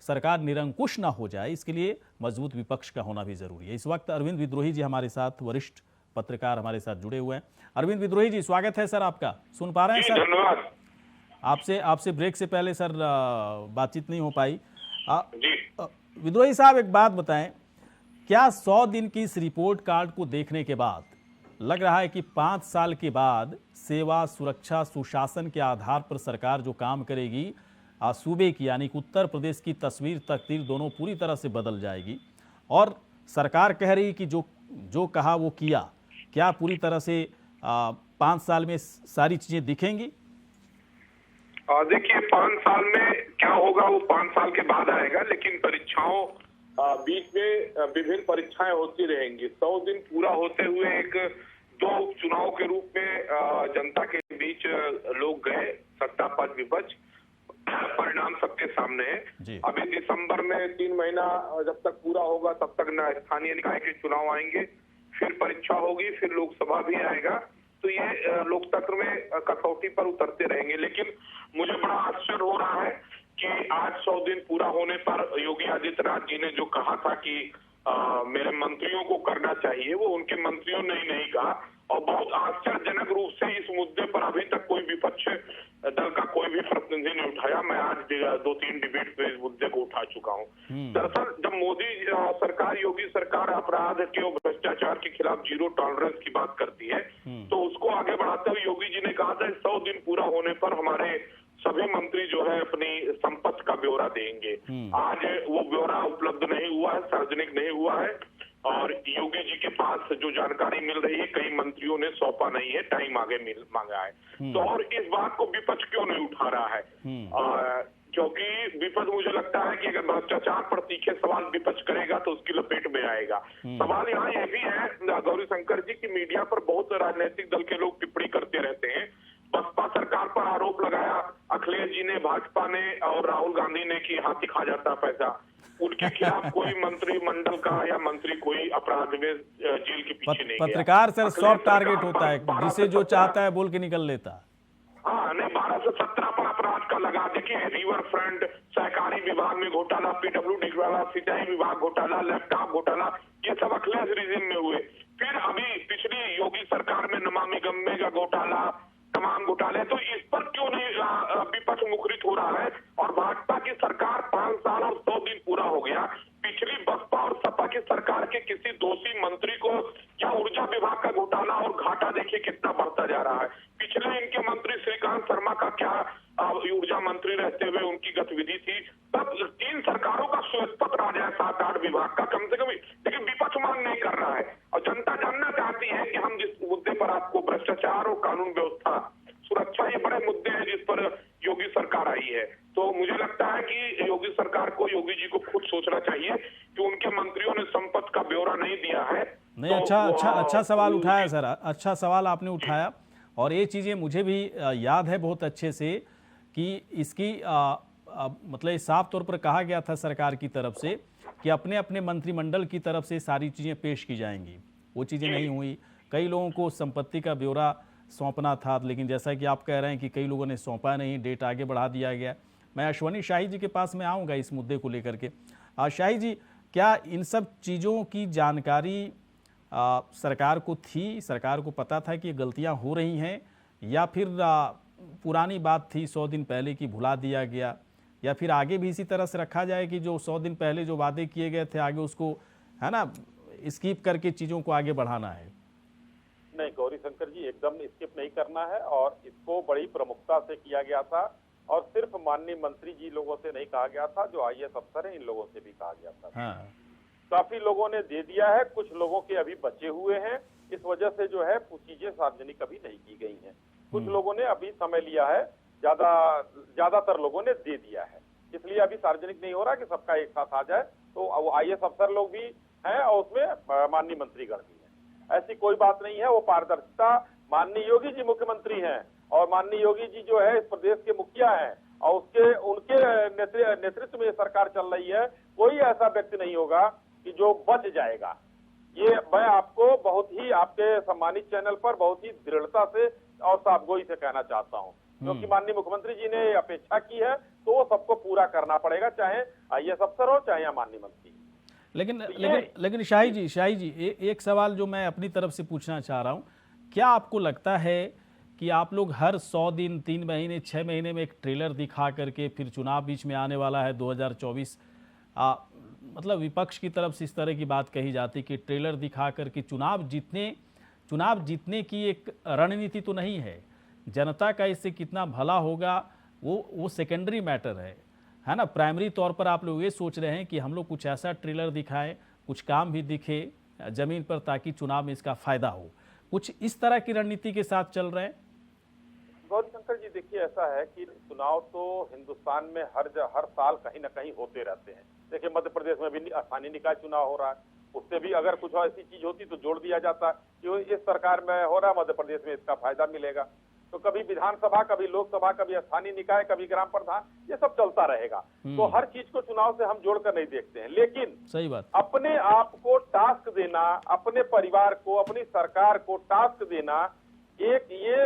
सरकार निरंकुश ना हो जाए, इसके लिए मजबूत विपक्ष का होना भी जरूरी है। इस वक्त अरविंद विद्रोही जी हमारे साथ, वरिष्ठ पत्रकार हमारे साथ जुड़े हुए हैं। अरविंद विद्रोही जी, स्वागत है सर आपका। सुन पा रहे हैं सर? धन्यवाद। आपसे ब्रेक से पहले सर बातचीत नहीं हो पाई। विद्रोही साहब, एक बात बताएं, क्या 100 दिन की इस रिपोर्ट कार्ड को देखने के बाद लग रहा है कि 5 साल के बाद सेवा, सुरक्षा, सुशासन के आधार पर सरकार जो काम करेगी, सूबे की यानी कि उत्तर प्रदेश की तस्वीर, तकदीर दोनों पूरी तरह से बदल जाएगी? और सरकार कह रही कि जो कहा वो किया, क्या पूरी तरह से 5 साल में सारी चीजें दिखेंगी? देखिए, 5 साल में क्या होगा वो 5 साल के बाद आएगा, लेकिन परीक्षाओं बीच में विभिन्न परीक्षाएं होती रहेंगी। 100 दिन पूरा होते हुए एक 2 उपचुनाव के रूप में जनता के बीच लोग गए, सत्ता पक्ष विपक्ष, परिणाम सबके सामने है। अभी दिसंबर में 3 महीना जब तक पूरा होगा तब तक न स्थानीय निकाय के चुनाव आएंगे, फिर परीक्षा होगी, फिर लोकसभा भी आएगा। तो ये लोकतंत्र में कसौटी पर उतरते रहेंगे। लेकिन मुझे बड़ा आश्चर्य हो रहा है कि आज 100 दिन पूरा होने पर योगी आदित्यनाथ जी ने जो कहा था कि मेरे मंत्रियों को करना चाहिए, वो उनके मंत्रियों ने ही नहीं कहा। और बहुत आश्चर्यजनक रूप से इस मुद्दे पर अभी तक कोई विपक्ष दल का कोई भी प्रतिनिधि नहीं उठाया। मैं आज 2-3 डिबेट पे इस मुद्दे को उठा चुका हूँ। दरअसल जब मोदी सरकार, योगी सरकार अपराध के और भ्रष्टाचार के खिलाफ जीरो टॉलरेंस की बात करती है, तो उसको आगे बढ़ाते हुए योगी जी ने कहा था 100 दिन पूरा होने पर हमारे सभी मंत्री जो है अपनी संपत्ति का ब्यौरा देंगे। आज वो ब्यौरा उपलब्ध नहीं हुआ है, सार्वजनिक नहीं हुआ है। और योगी जी के पास जो जानकारी मिल रही है, कई मंत्रियों ने सौंपा नहीं है, टाइम आगे मांगा है। तो और इस बात को विपक्ष क्यों नहीं उठा रहा है? क्योंकि विपक्ष, मुझे लगता है कि अगर भ्रष्टाचार पर तीखे सवाल विपक्ष करेगा तो उसकी लपेट में आएगा। सवाल यहाँ यह भी है गौरीशंकर जी की मीडिया पर बहुत राजनीतिक दल के लोग टिप्पणी करते रहते हैं। बसपा सरकार पर आरोप लगाया अखिलेश जी ने, भाजपा ने और राहुल गांधी ने कि हाथी खा जाता पैसा। उनके खिलाफ कोई मंत्रिमंडल का या मंत्री कोई अपराध में जेल के पीछे नहीं गया। पत्रकार सर सॉफ्ट टारगेट होता है, जिसे जो चाहता है बोल के निकल लेता। हाँ, नहीं, 12 से 17 पर अपराध का लगा। देखिए, रिवर फ्रंट, सहकारी विभाग में घोटाला, PWD घोटाला, सिंचाई विभाग घोटाला, लैपटॉप घोटाला, ये सब अखिलेश रिजिम में हुए। फिर अभी पिछली योगी सरकार में नमामि गंगे का घोटाला, तमाम घोटाले। तो इस पर क्यों नहीं विपक्ष मुखरित हो रहा है? और भाजपा की सरकार 5 साल और 100 दिन पूरा हो गया, पिछली बसपा और सपा की सरकार के किसी दोषी मंत्री को या ऊर्जा विभाग का घोटाला और घाटा देखिए कितना बढ़ता जा रहा है। पिछले इनके मंत्री श्रीकांत शर्मा का क्या ऊर्जा मंत्री रहते हुए उनकी गतिविधि थी। तब 3 सरकारों का श्वेत राज है, 7-8 विभाग का कम से कम, लेकिन विपक्ष मांग नहीं कर रहा है। और जनता जानना चाहती है कि हम जिस मुद्दे पर आपको भ्रष्टाचार और कानून व्यवस्था, सुरक्षा, ये बड़े मुद्दे हैं जिस पर योगी सरकार आई है। तो मुझे लगता है कि योगी सरकार को, योगी जी को खुद सोचना चाहिए कि उनके मंत्रियों ने संपत्ति का ब्यौरा नहीं दिया है। नहीं, तो अच्छा सवाल उठाया सर, अच्छा सवाल आपने उठाया। और ये चीज़ें मुझे भी याद है बहुत अच्छे से कि इसकी मतलब साफ तौर पर कहा गया था सरकार की तरफ से कि अपने अपने मंत्रिमंडल की तरफ से सारी चीज़ें पेश की जाएंगी। वो चीज़ें नहीं हुई। कई लोगों को संपत्ति का ब्यौरा सौंपना था, लेकिन जैसा कि आप कह रहे हैं कि कई लोगों ने सौंपा नहीं, डेट आगे बढ़ा दिया गया। मैं अश्वनी शाही जी के पास में आऊँगा इस मुद्दे को लेकर के। शाही जी, क्या इन सब चीज़ों की जानकारी सरकार को थी? सरकार को पता था कि गलतियां हो रही हैं, या फिर पुरानी बात थी 100 दिन पहले की, भुला दिया गया? या फिर आगे भी इसी तरह से रखा जाए कि जो 100 दिन पहले जो वादे किए गए थे आगे उसको, है ना, स्किप करके चीज़ों को आगे बढ़ाना है? नहीं गौरीशंकर जी, एकदम स्किप नहीं करना है और इसको बड़ी प्रमुखता से किया गया था। और सिर्फ माननीय मंत्री जी लोगों से नहीं कहा गया था, जो IAS अफसर हैं इन लोगों से भी कहा गया था। हाँ। काफी लोगों ने दे दिया है, कुछ लोगों के अभी बचे हुए हैं। इस वजह से जो है चीजें सार्वजनिक अभी नहीं की गई हैं। कुछ लोगों ने अभी समय लिया है, ज्यादातर लोगों ने दे दिया है, इसलिए अभी सार्वजनिक नहीं हो रहा कि सबका एक साथ आ जाए। तो वो IAS अफसर लोग भी हैं और उसमें माननीय मंत्रीगण भी हैं। ऐसी कोई बात नहीं है। वो पारदर्शिता, माननीय योगी जी मुख्यमंत्री हैं, और माननीय योगी जी जो है इस प्रदेश के मुखिया हैं और उनके नेतृत्व में सरकार चल रही है। कोई ऐसा व्यक्ति नहीं होगा कि जो बच जाएगा। ये मैं आपको बहुत ही आपके सम्मानित चैनल पर बहुत ही दृढ़ता से और साफगोई से कहना चाहता हूं, क्योंकि माननीय मुख्यमंत्री जी ने अपेक्षा की है तो वो सबको पूरा करना पड़ेगा, चाहे IAS अफसर हो चाहे माननीय मंत्री। लेकिन शाही जी एक सवाल जो मैं अपनी तरफ से पूछना चाह रहा हूं, क्या आपको लगता है कि आप लोग हर 100 दिन, 3 महीने, 6 महीने में एक ट्रेलर दिखा करके फिर चुनाव बीच में आने वाला है 2024, मतलब विपक्ष की तरफ से इस तरह की बात कही जाती कि ट्रेलर दिखा करके चुनाव जीतने की एक रणनीति तो नहीं है, जनता का इससे कितना भला होगा वो सेकेंडरी मैटर है ना। प्राइमरी तौर पर आप लोग ये सोच रहे हैं कि हम लोग कुछ ऐसा ट्रेलर दिखाएं, कुछ काम भी दिखे जमीन पर, ताकि चुनाव में इसका फायदा हो। कुछ इस तरह की रणनीति के साथ चल रहे हैं। गौरीशंकर जी, देखिए ऐसा है कि चुनाव तो हिंदुस्तान में हर साल कहीं ना कहीं होते रहते हैं। देखिए मध्य प्रदेश में भी स्थानीय निकाय चुनाव हो रहा है, उससे भी अगर कुछ ऐसी चीज होती तो जोड़ दिया जाता कि इस सरकार में हो रहा है, मध्य प्रदेश में इसका फायदा मिलेगा। तो कभी विधानसभा, कभी लोकसभा, कभी स्थानीय निकाय, कभी ग्राम प्रधान, ये सब चलता रहेगा। तो हर चीज को चुनाव से हम जोड़कर नहीं देखते हैं, लेकिन सही बात, अपने आप को टास्क देना, अपने परिवार को, अपनी सरकार को टास्क देना, एक ये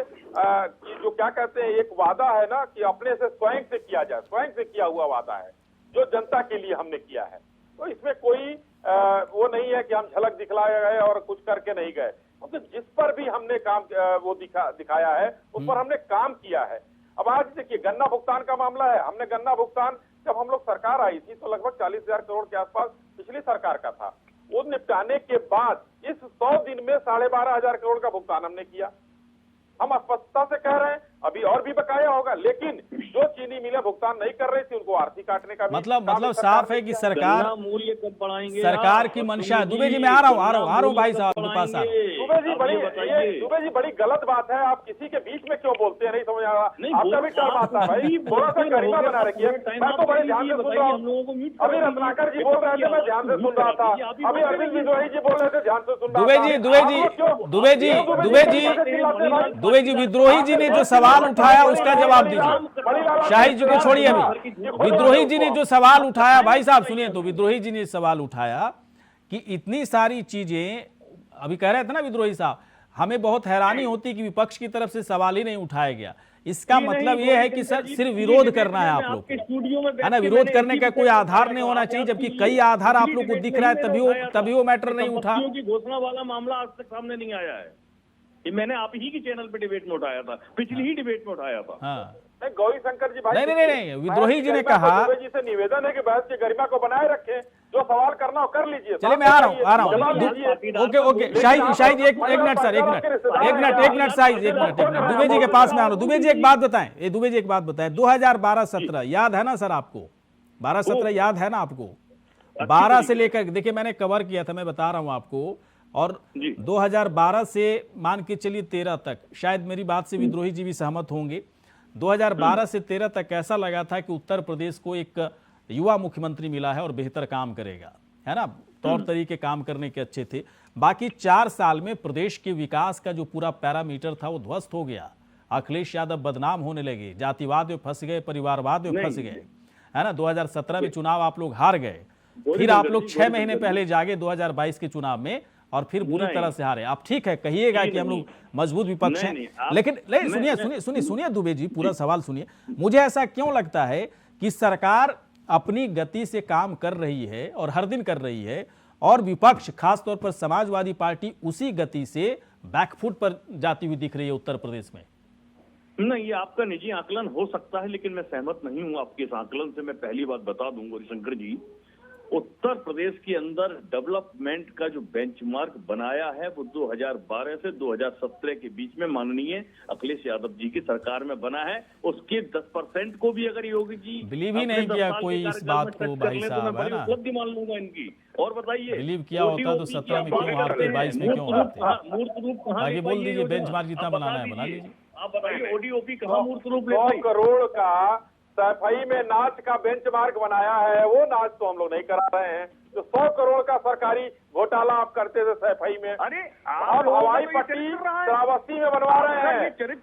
जो क्या कहते हैं एक वादा है ना कि अपने से स्वयं से किया जाए, स्वयं से किया हुआ वादा है जो जनता के लिए हमने किया है। तो इसमें कोई वो नहीं है कि हम झलक दिखलाए गए और कुछ करके नहीं गए, मतलब जिस पर भी हमने काम वो दिखाया है उस पर हमने काम किया है। अब आज देखिए गन्ना भुगतान का मामला है, हमने गन्ना भुगतान जब हम लोग सरकार आई थी तो लगभग 40,000 करोड़ के आसपास पिछली सरकार का था, वो निपटाने के बाद इस 100 दिन में 12,500 करोड़ का भुगतान हमने किया। हम स्पष्टता से कह रहे हैं अभी और भी बकाया होगा, लेकिन जो चीनी मिलें भुगतान नहीं कर रही थी उनको आर्थिक काटने का मतलब साफ है कि सरकार मूल्य कब बढ़ाएंगे, सरकार की मंशा। दुबे जी मैं आ रहा हूँ भाई साहब के पास। दुबे जी बड़ी गलत बात है, आप किसी के बीच में क्यों बोलते हैं, नहीं समझ आ रहा। आपका भी टर्म आता है भाई, थोड़ा सा गरिमा बना रखिए। मैं तो बड़े ध्यान से सुन रहा हूँ, अभी रत्नाकर जी बोल रहे थे मैं ध्यान से सुन रहा था, अभी अरविंद विद्रोही जी बोल रहे थे ध्यान से सुन रहा था। दुबे जी विद्रोही जी ने जो सवाल उठाया उसका जवाब दीजिए। शाही जी को छोड़िए, अभी विद्रोही जी ने जो सवाल उठाया, भाई साहब सुनिए, तो विद्रोही जी ने सवाल उठाया कि इतनी सारी चीजें, अभी कह रहे थे ना विद्रोही साहब, हमें बहुत हैरानी होती कि विपक्ष की तरफ से सवाल ही नहीं उठाया गया। इसका मतलब यह है कि सर सिर्फ विरोध करना है आप लोग को, है ना, विरोध करने का कोई आधार नहीं होना चाहिए, जबकि कई आधार आप लोग को दिख रहा है, तभी वो मैटर नहीं उठा। घोषणा वाला मामला आज तक सामने नहीं आया है, ये मैंने आप ही की चैनल पे डिबेट में उठाया था, पिछली ही डिबेट में उठाया था। हाँ। नहीं गौरीशंकर जी भाई, नहीं, विद्रोही जी ने कहा, जी से निवेदन है कि बहस की गरिमा को बनाए रखें, जो सवाल करना हो कर लीजिए। चलिए मैं आ रहा हूँ। ओके शाही जी एक मिनट सर, एक मिनट शाही जी, एक मिनट दुबे जी के पास में आ रहा हूँ। दुबे जी एक बात बताएं, 2012-17 याद है ना सर आपको? 12-17 याद है ना आपको? 12 से लेकर, देखिए मैंने कवर किया था, मैं बता रहा हूँ आपको, और 2012 से मान के चलिए 13 तक, शायद मेरी बात से विद्रोही जी भी सहमत होंगे, 2012 से 13 तक ऐसा लगा था कि उत्तर प्रदेश को एक युवा मुख्यमंत्री मिला है और बेहतर काम करेगा, है ना, तौर तरीके काम करने के अच्छे थे। बाकी 4 साल में प्रदेश के विकास का जो पूरा पैरामीटर था वो ध्वस्त हो गया। अखिलेश यादव बदनाम होने लगे, जातिवाद में फंस गए, परिवारवाद में फंस गए, है ना। 2017 में चुनाव आप लोग हार गए, फिर आप लोग 6 महीने पहले जागे 2022 के चुनाव में, और फिर बुरी तरह से हारे। आप ठीक है कहिएगा कि हम लोग मजबूत विपक्ष हैं, लेकिन सुनिए दुबे जी, पूरा सवाल सुनिए। मुझे ऐसा क्यों लगता है कि सरकार अपनी गति से काम कर रही है और हर दिन कर रही है, और विपक्ष खासतौर पर समाजवादी पार्टी उसी गति से बैकफुट पर जाती हुई दिख रही है उत्तर प्रदेश में? नहीं, ये आपका निजी आकलन हो सकता है, लेकिन मैं सहमत नहीं हूं आपके इस आकलन से। मैं पहली बात बता दूं गौरीशंकर जी, उत्तर प्रदेश के अंदर डेवलपमेंट का जो बेंचमार्क बनाया है वो 2012 से 2017 के बीच में माननीय अखिलेश यादव जी की सरकार में बना है। उसके 10% को भी अगर योगी जी बिलीव ही नहीं किया कोई इस बात को भाई साहब, है ना, उपलब्धि मान लूंगा इनकी। और बताइए, बिलीव किया होता तो 17 में क्यों हारते, 22 में क्यों हारते? मूर्त रूप कहाँ, आगे बोल दीजिए, बेंचमार्क जितना बनाना है बना लीजिए। आप बताइए ओडीओपी कहाँ मूर्त रूप ले? 100 करोड़ का सफाई में नाच का बेंचमार्क बनाया है, वो नाच तो हम लोग नहीं करा रहे हैं। जो 100 करोड़ का सरकारी घोटाला आप करते थे सैफई में। अरे आप हवाई पट्टी श्रावस्ती में बनवा रहे हैं, लेकिन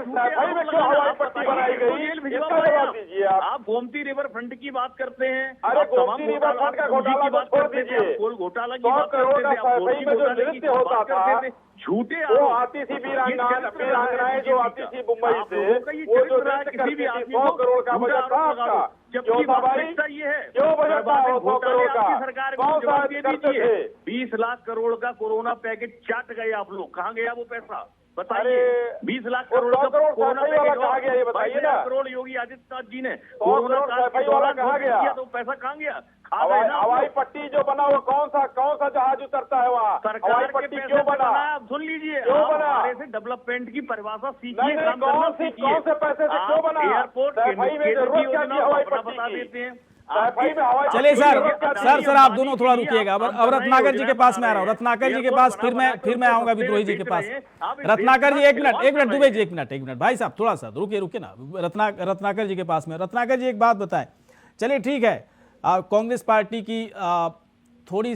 सैफई में क्यों हवाई पट्टी बनाई गई, इसका जवाब दीजिए आप। गोमती रिवर फ्रंट की बात करते हैं। अरे गोमती रिवर फ्रंट का घोटाला तो छोड़ दीजिए, घोटाला 100 करोड़ का सैफई में जो नृत्य होता था, झूठे वो आती थी वीरांगनाएं जो आती थी मुंबई से, वो जो नृत्य करती थी, 100 करोड़ का बजट था आपका, क्यों था भाई, क्यों बजट था 100 करोड़ का, कौन सा करते थे? 20 लाख करोड़ का कोरोना पैकेज चाट गए आप लोग, कहाँ गया वो पैसा बताइए? 20 लाख करोड़ का कोरोना पैकेज कहाँ गया ये बताइए ना। करोड़ योगी आदित्यनाथ जी ने 100 करोड़ सैफई वाला कहाँ गया? तो पैसा कहाँ गया? हवाई पट्टी जो बना वो कौन सा जहाज उतरता है वहाँ? हवाई पट्टी क्यों बना? आप सुन लीजिए, क्यों बना? हमारे से डेवलपमेंट की परिभाषा सीखिए, नहीं, कौन से पैसे से क्यों बना? एयरपोर्ट सैफई में जरूरत क्या थी हवाई पट्टी बता की? देते हैं। चलिए सर आप दोनों थोड़ा रुकिएगा। अब रत्नाकर जी के पास मैं आ रहा हूँ, रत्नाकर जी के पास फिर मैं आऊंगा विद्रोही जी के पास। रत्नाकर जी एक मिनट दुबे जी एक मिनट भाई साहब थोड़ा सा रुकिए ना, रत्नाकर जी के पास में। रत्नाकर जी एक बात बताएं, चलिए ठीक है, कांग्रेस पार्टी की थोड़ी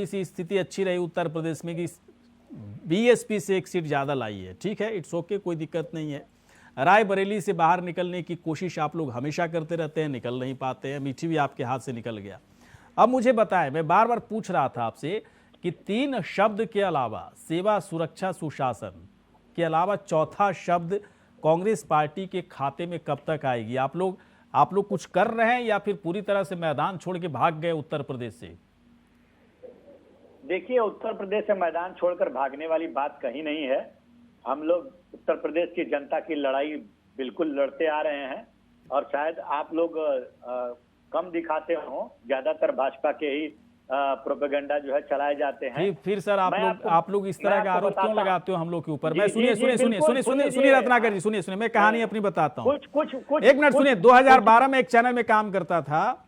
सी स्थिति अच्छी रही उत्तर प्रदेश में कि बीएसपी से एक सीट ज्यादा लाई है, ठीक है, इट्स ओके, कोई दिक्कत नहीं है। रायबरेली से बाहर निकलने की कोशिश आप लोग हमेशा करते रहते हैं, निकल नहीं पाते हैं, मीठी भी आपके हाथ से निकल गया। अब मुझे बताएं, मैं बार बार पूछ रहा था आपसे कि 3 शब्द के अलावा, सेवा सुरक्षा सुशासन के अलावा चौथा शब्द कांग्रेस पार्टी के खाते में कब तक आएगी? आप लोग कुछ कर रहे हैं या फिर पूरी तरह से मैदान छोड़ के भाग गए उत्तर प्रदेश से? देखिए, उत्तर प्रदेश से मैदान छोड़कर भागने वाली बात कहीं नहीं है। हम लोग उत्तर प्रदेश की जनता की लड़ाई बिल्कुल लड़ते आ रहे हैं, और शायद आप लोग कम दिखाते हो, ज्यादातर भाजपा के ही प्रोपेगेंडा जो है चलाए जाते हैं। फिर सर आप लोग इस तरह का आरोप क्यों लगाते हो हम लोग के ऊपर? मैं सुनिए रत्नाकर जी, सुनिए, मैं कहानी अपनी बताता हूँ। एक मिनट सुनिए, 2012 में एक चैनल में काम करता था,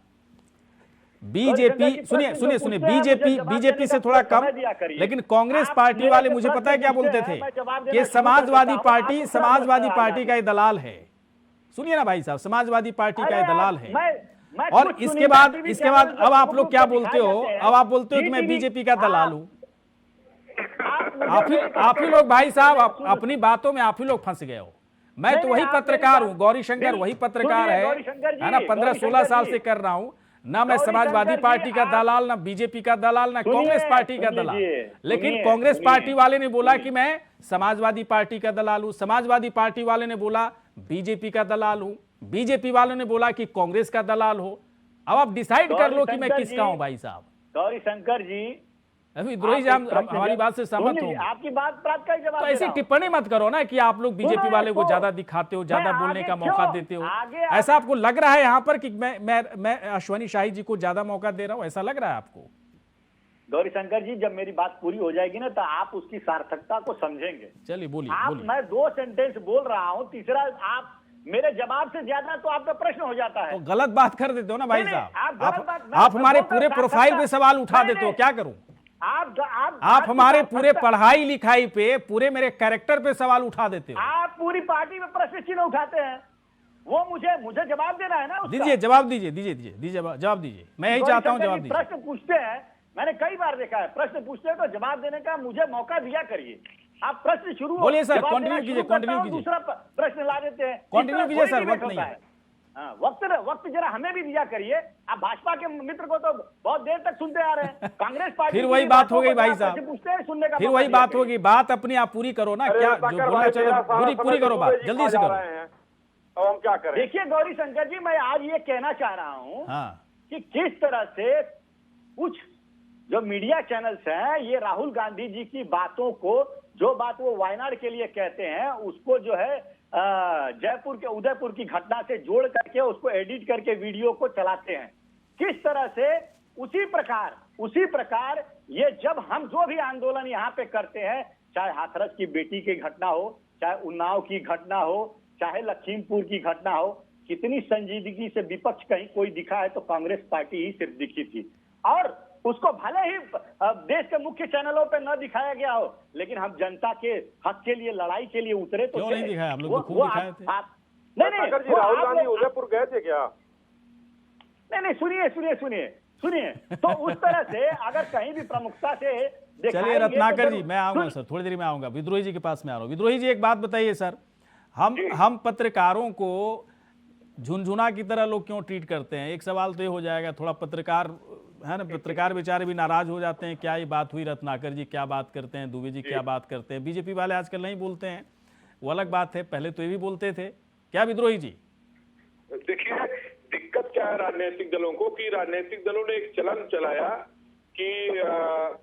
बीजेपी, सुनिए, बीजेपी से थोड़ा कम, लेकिन कांग्रेस पार्टी वाले मुझे पता है क्या बोलते थे कि समाजवादी पार्टी का ये दलाल है। सुनिए ना भाई साहब, समाजवादी पार्टी का ये दलाल है। और इसके बाद अब आप लोग क्या बोलते हो? अब आप बोलते हो कि मैं बीजेपी का दलाल हूं। आप ही लोग भाई साहब अपनी बातों में आप ही लोग फंस गए हो। मैं तो वही पत्रकार हूं, गौरीशंकर वही पत्रकार है ना, 15-16 साल से कर रहा हूं ना। मैं समाजवादी पार्टी का दलाल, ना बीजेपी का दलाल, ना कांग्रेस पार्टी का दलाल। लेकिन कांग्रेस पार्टी वाले ने बोला कि मैं समाजवादी पार्टी का दलाल हूं, समाजवादी पार्टी वाले ने बोला बीजेपी का दलाल हूं, बीजेपी वालों ने बोला कि कांग्रेस का दलाल हो। अब आप डिसाइड कर लो कि मैं किसका हूं भाई साहब। गौरीशंकर जी, विद्रोही जी, हमारी बात से सहमत हो? आपकी बात प्राप्त का जवाब तो ऐसी टिप्पणी मत करो ना कि आप लोग बीजेपी वाले को ज्यादा दिखाते हो, ज्यादा बोलने का मौका देते हो। ऐसा आपको लग रहा है यहाँ पर कि मैं अश्वनी शाही जी को ज्यादा मौका दे रहा हूँ, ऐसा लग रहा है आपको? गौरीशंकर जी, जब मेरी बात पूरी हो जाएगी ना तो आप उसकी सार्थकता को समझेंगे। चलिए बोलिए। मैं 2 सेंटेंस बोल रहा हूँ, तीसरा आप मेरे जवाब से ज्यादा तो आपका प्रश्न हो जाता है। तो गलत बात कर देते हो ना भाई साहब। आप हमारे पूरे प्रोफाइल पे सवाल उठा देते हो, क्या करूं? आप हमारे पूरे पढ़ाई लिखाई पे, पूरे मेरे कैरेक्टर पे सवाल उठा देते हो। आप पूरी पार्टी में प्रश्न चिन्ह उठाते हैं, वो मुझे जवाब देना है ना। दीजिए जवाब, दीजिए जवाब दीजिए, मैं यही चाहता हूँ जवाब दीजिए। प्रश्न पूछते हैं, मैंने कई बार देखा है, प्रश्न पूछते हैं तो जवाब देने का मुझे मौका दिया करिए। आप प्रश्न शुरू बोलिए सर, कंटिन्यू कीजिए। दूसरा प्रश्न ला देते हैं, कंटिन्यू कीजिए सर, वक्त नहीं है। वक्त जरा हमें भी दिया करिए। आप भाजपा के मित्र को तो बहुत देर तक सुनते आ रहे हैं, कांग्रेस पार्टी फिर वही बात हो गई भाई साहब, सुनने का फिर वही बात होगी। बात अपनी आप पूरी करो ना, क्या जो बोलना चाहिए पूरी करो, बात जल्दी से करो। अब हम क्या करें? देखिए गौरीशंकर जी, मैं आज ये कहना चाह रहा हूँ कि किस तरह से कुछ जो मीडिया चैनल्स हैं, ये राहुल गांधी जी की बातों को, जो बात वो वायनाड के लिए कहते हैं, उसको जो है जयपुर के उदयपुर की घटना से जोड़ करके उसको एडिट करके वीडियो को चलाते हैं। किस तरह से उसी प्रकार ये जब हम जो भी आंदोलन यहाँ पे करते हैं, चाहे हाथरस की बेटी की घटना हो, चाहे उन्नाव की घटना हो, चाहे लखीमपुर की घटना हो, कितनी संजीदगी से विपक्ष कहीं कोई दिखा है तो कांग्रेस पार्टी ही सिर्फ दिखी थी। और उसको भले ही देश के मुख्य चैनलों पे न दिखाया गया हो, लेकिन हम जनता के हक के लिए, लड़ाई के लिए उतरे तो नहीं दिखाया, हम लोग तो खूब दिखाए थे। नहीं, राहुल गांधी उदयपुर गए थे क्या? नहीं, सुनिए, सुनिए, तो उस तरह से अगर कहीं भी प्रमुखता से चलिए रत्नाकर जी, मैं आऊंगा सर, थोड़ी देर में आऊंगा, विद्रोही जी के पास में आ रहा हूँ। विद्रोही जी एक बात बताइए सर, हम पत्रकारों को झुनझुना की तरह लोग क्यों ट्रीट करते हैं? एक सवाल तो ये हो जाएगा, थोड़ा पत्रकार है ना, पत्रकार बेचारे भी नाराज हो जाते हैं, क्या ये बात हुई, रत्नाकर जी क्या बात करते हैं, दुबे जी क्या बात करते हैं। बीजेपी वाले आजकल नहीं बोलते हैं, वो अलग बात है, पहले तो ये भी बोलते थे, क्या विद्रोही जी? देखिए, दिक्कत क्या है राजनीतिक दलों को कि राजनीतिक दलों ने एक चलन चलाया कि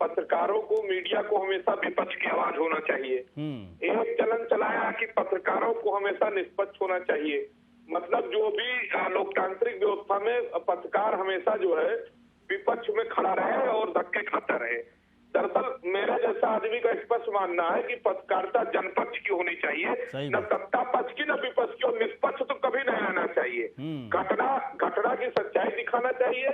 पत्रकारों को, मीडिया को हमेशा विपक्ष की आवाज होना चाहिए। एक चलन चलाया कि पत्रकारों को हमेशा निष्पक्ष होना चाहिए। मतलब जो भी लोकतांत्रिक व्यवस्था में पत्रकार हमेशा जो है विपक्ष में खड़ा रहे और धक्के खाता रहे। दरअसल मेरे जैसा आदमी का स्पष्ट मानना है कि पत्रकारिता जनपक्ष की होनी चाहिए, न सत्ता पक्ष की न विपक्ष की, और निष्पक्ष तो कभी नहीं रहना चाहिए। घटना की सच्चाई दिखाना चाहिए,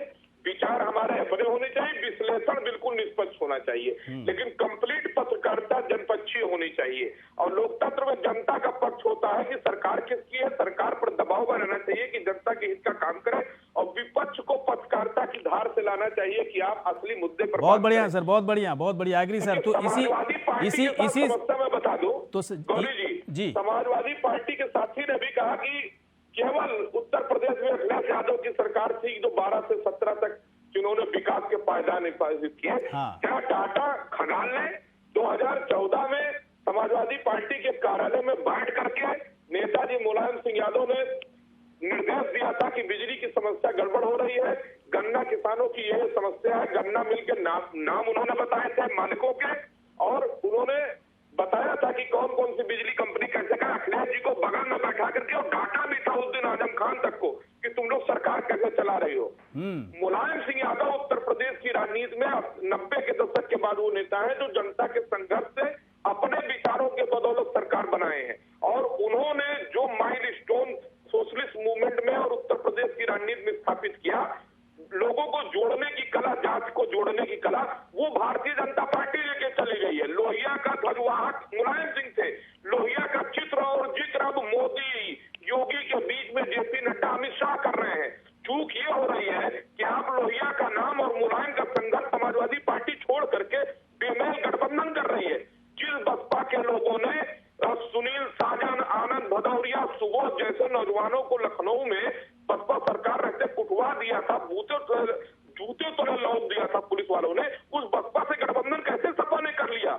विचार हमारे अपने होने चाहिए, विश्लेषण बिल्कुल निष्पक्ष होना चाहिए, लेकिन कंप्लीट पत्रकारिता जनपक्षीय होनी चाहिए। और लोकतंत्र में जनता का पक्ष होता है कि सरकार किसकी है, सरकार पर दबाव बनाना चाहिए कि जनता के हित का काम करे, और विपक्ष को पत्रकारिता की धार से लाना चाहिए कि आप असली मुद्दे पर। बहुत बढ़िया सर, बहुत बढ़िया एग्री सर। तो इसी समस्या में बता दो तो गौरी जी, समाजवादी पार्टी के साथी ने भी कहा कि केवल उत्तर प्रदेश में अखिलेश यादव की सरकार थी जो 12 से 17 तक जिन्होंने विकास के पायदान निष्पादित किए। क्या टाटा खगाल ने 2014 में समाजवादी पार्टी के कार्यालय में बैठ करके नेताजी मुलायम सिंह यादव ने निर्देश दिया था कि बिजली की समस्या गड़बड़ हो रही है, गन्ना किसानों की यह समस्या है, गन्ना मिल के नाम उन्होंने बताए थे मालिकों के, और उन्होंने बताया था कि कौन कौन सी बिजली कंपनी कैसे का। अखिलेश जी को बगल में बैठा करके, और डाटा भी था उस दिन आजम खान तक को कि तुम लोग सरकार कैसे चला रही हो। मुलायम सिंह यादव उत्तर प्रदेश की राजनीति में 90 के दशक के बाद वो नेता है जो जनता के संघर्ष से अपने विचारों के बदौलत सरकार बनाए हैं, और उन्होंने जो माइलस्टोन सोशलिस्ट मूवमेंट में और उत्तर प्रदेश की राजनीति में स्थापित किया, लोगों को जोड़ने की कला, जाति को जोड़ने की कला, वो भारतीय जनता पार्टी लेके चली गई है। लोहिया का ध्वजवाहक मुलायम सिंह थे, लोहिया का चित्र और जिक्र अब मोदी योगी के बीच में जेपी नड्डा अमित शाह कर रहे हैं। चूक ये हो रही है कि आप लोहिया का नाम और मुलायम का संघर्ष समाजवादी पार्टी छोड़ करके बेमेल गठबंधन कर रही है। जिस बसपा के लोगों ने सुनील साजन, आनंद भदौरिया, सुबोध जैसे नौजवानों को लखनऊ में बसपा सरकार रहते कुटवा दिया था, जूते तो लौट दिया था पुलिस वालों ने, उस बसपा से गठबंधन कैसे सपा ने कर लिया?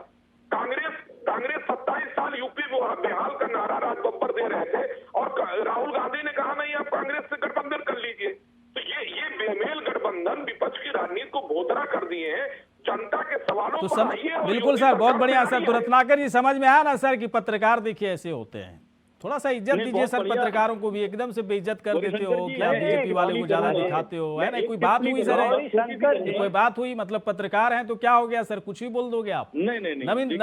कांग्रेस 27 साल यूपी बेहाल का नारा राज बब्बर दे रहे थे, और राहुल गांधी ने कहा नहीं आप कांग्रेस से गठबंधन कर लीजिए। तो ये बेमेल गठबंधन विपक्ष की राजनीति को भोदरा कर दिए हैं। जनता के सवालों तो बिल्कुल सर, बहुत बढ़िया सर। तो रत्नाकर जी समझ में आया ना सर कि पत्रकार देखिए ऐसे होते हैं, थोड़ा सा इज्जत दीजिए सर पत्रकारों को भी, एकदम से बेइज्जत कर देते हो, क्या बीजेपी वाले को ज्यादा दिखाते हो, है ना? कोई बात हुई सर, कोई बात हुई, मतलब पत्रकार हैं तो क्या हो गया सर, कुछ भी बोल दोगे आप? नहीं। नवीन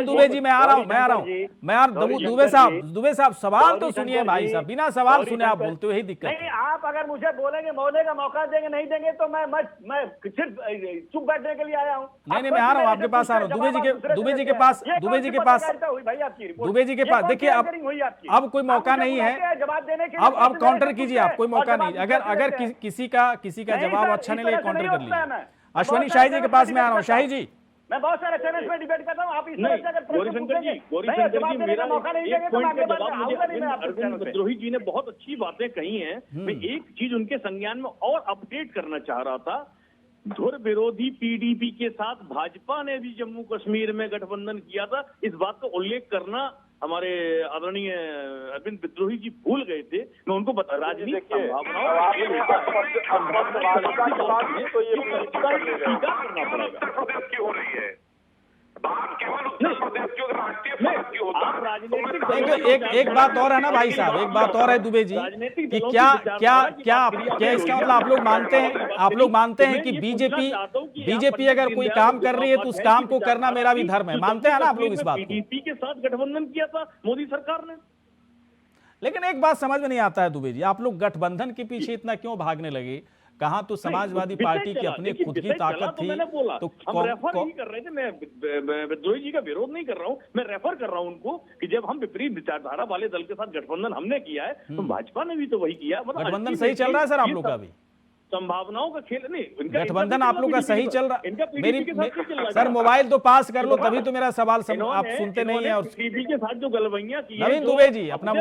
दुबे जी, मैं आ रहा हूँ, दुबे साहब सवाल तो सुनिए भाई साहब, बिना सवाल सुने आप बोलते हो, यही दिक्कत है। आप अगर मुझे बोलेंगे मौले का मौका देंगे, नहीं देंगे तो मैं सिर्फ चुप बैठने के लिए आया हूँ। नहीं, मैं आ रहा हूँ, आपके पास आ रहा हूँ, दुबे जी के पास देखिए, अब कोई मौका नहीं है जवाब देने के, अब काउंटर कीजिए आप, कोई मौका नहीं। अगर किसी का जवाब अच्छा नहीं लगे काउंटर कर लीजिए। अश्वनी शाही जी के पास में आ रहा हूँ। शाही जी, मैं बहुत सारे चैनल्स में डिबेट करता हूँ, आप इस तरह से अगर गौरीशंकर जी, मेरा मौका नहीं देंगे तो अरविंद विद्रोही जी ने बहुत अच्छी बातें कही हैं। मैं एक चीज उनके संज्ञान में और अपडेट करना चाह रहा था। धुर विरोधी पीडीपी के साथ भाजपा ने भी जम्मू कश्मीर में गठबंधन किया था, इस बात का उल्लेख करना हमारे आदरणीय अरविंद विद्रोही जी भूल गए थे। मैं उनको बता, राजनीतिक की हो रही है बात, केवल उत्तर प्रदेश की राष्ट्रीय फलक की होता। एक बात और है ना भाई साहब, एक बात और है दुबे जी कि क्या इसका मतलब आप लोग मानते हैं कि बीजेपी अगर कोई काम कर रही है तो उस काम को करना मेरा भी धर्म है, मानते हैं ना आप लोग इस बात को? बीजेपी के साथ गठबंधन किया था मोदी सरकार ने। लेकिन एक बात समझ में नहीं आता है दुबे जी, आप लोग गठबंधन के पीछे इतना क्यों भागने लगे? कहाँ तो समाजवादी पार्टी की अपनी खुद की ताकत थी, तो हम रेफर नहीं कर रहे थे। मैं विद्रोही जी का विरोध नहीं कर रहा हूँ, मैं रेफर कर रहा हूँ उनको कि जब हम विपरीत विचारधारा वाले दल के साथ गठबंधन हमने किया है तो भाजपा ने भी तो वही किया। गठबंधन सही चल रहा है सर आप लोग का भी? संभावनाओं का खेल नहीं। गठबंधन आप लोग का सही चल रहा। इनका PDP के साथ चल रहा। सर मोबाइल तो पास कर लो तभी तो मेरा सवाल आप सुनते नहीं है। और PDP के साथ जो गलबैया की, नवीन दुबे जी अपना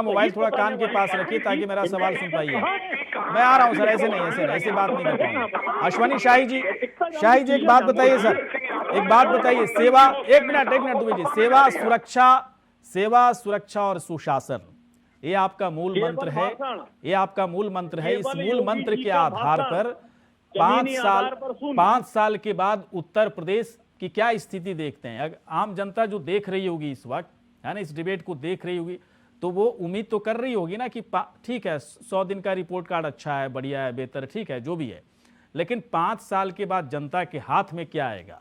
मोबाइल थोड़ा कान के पास रखिए ताकि मेरा सवाल सुन पाइए। मैं आ रहा हूं सर, ऐसे नहीं, ऐसे बात नहीं कर पाऊंगा। अश्वनी शाही जी एक बात बताइए सर, एक बात बताइए। सेवा, एक मिनट दुबे जी, सेवा सुरक्षा और सुशासन, ये आपका मूल मंत्र है, ये आपका मूल मंत्र है। इस मूल मंत्र के आधार पर 5 साल के बाद उत्तर प्रदेश की क्या स्थिति देखते हैं? अगर आम जनता जो देख रही होगी इस वक्त, है ना, इस डिबेट को देख रही होगी, तो वो उम्मीद तो कर रही होगी ना कि ठीक है 100 दिन का रिपोर्ट कार्ड अच्छा है, बढ़िया है, बेहतर, ठीक है, जो भी है, लेकिन 5 साल के बाद जनता के हाथ में क्या आएगा,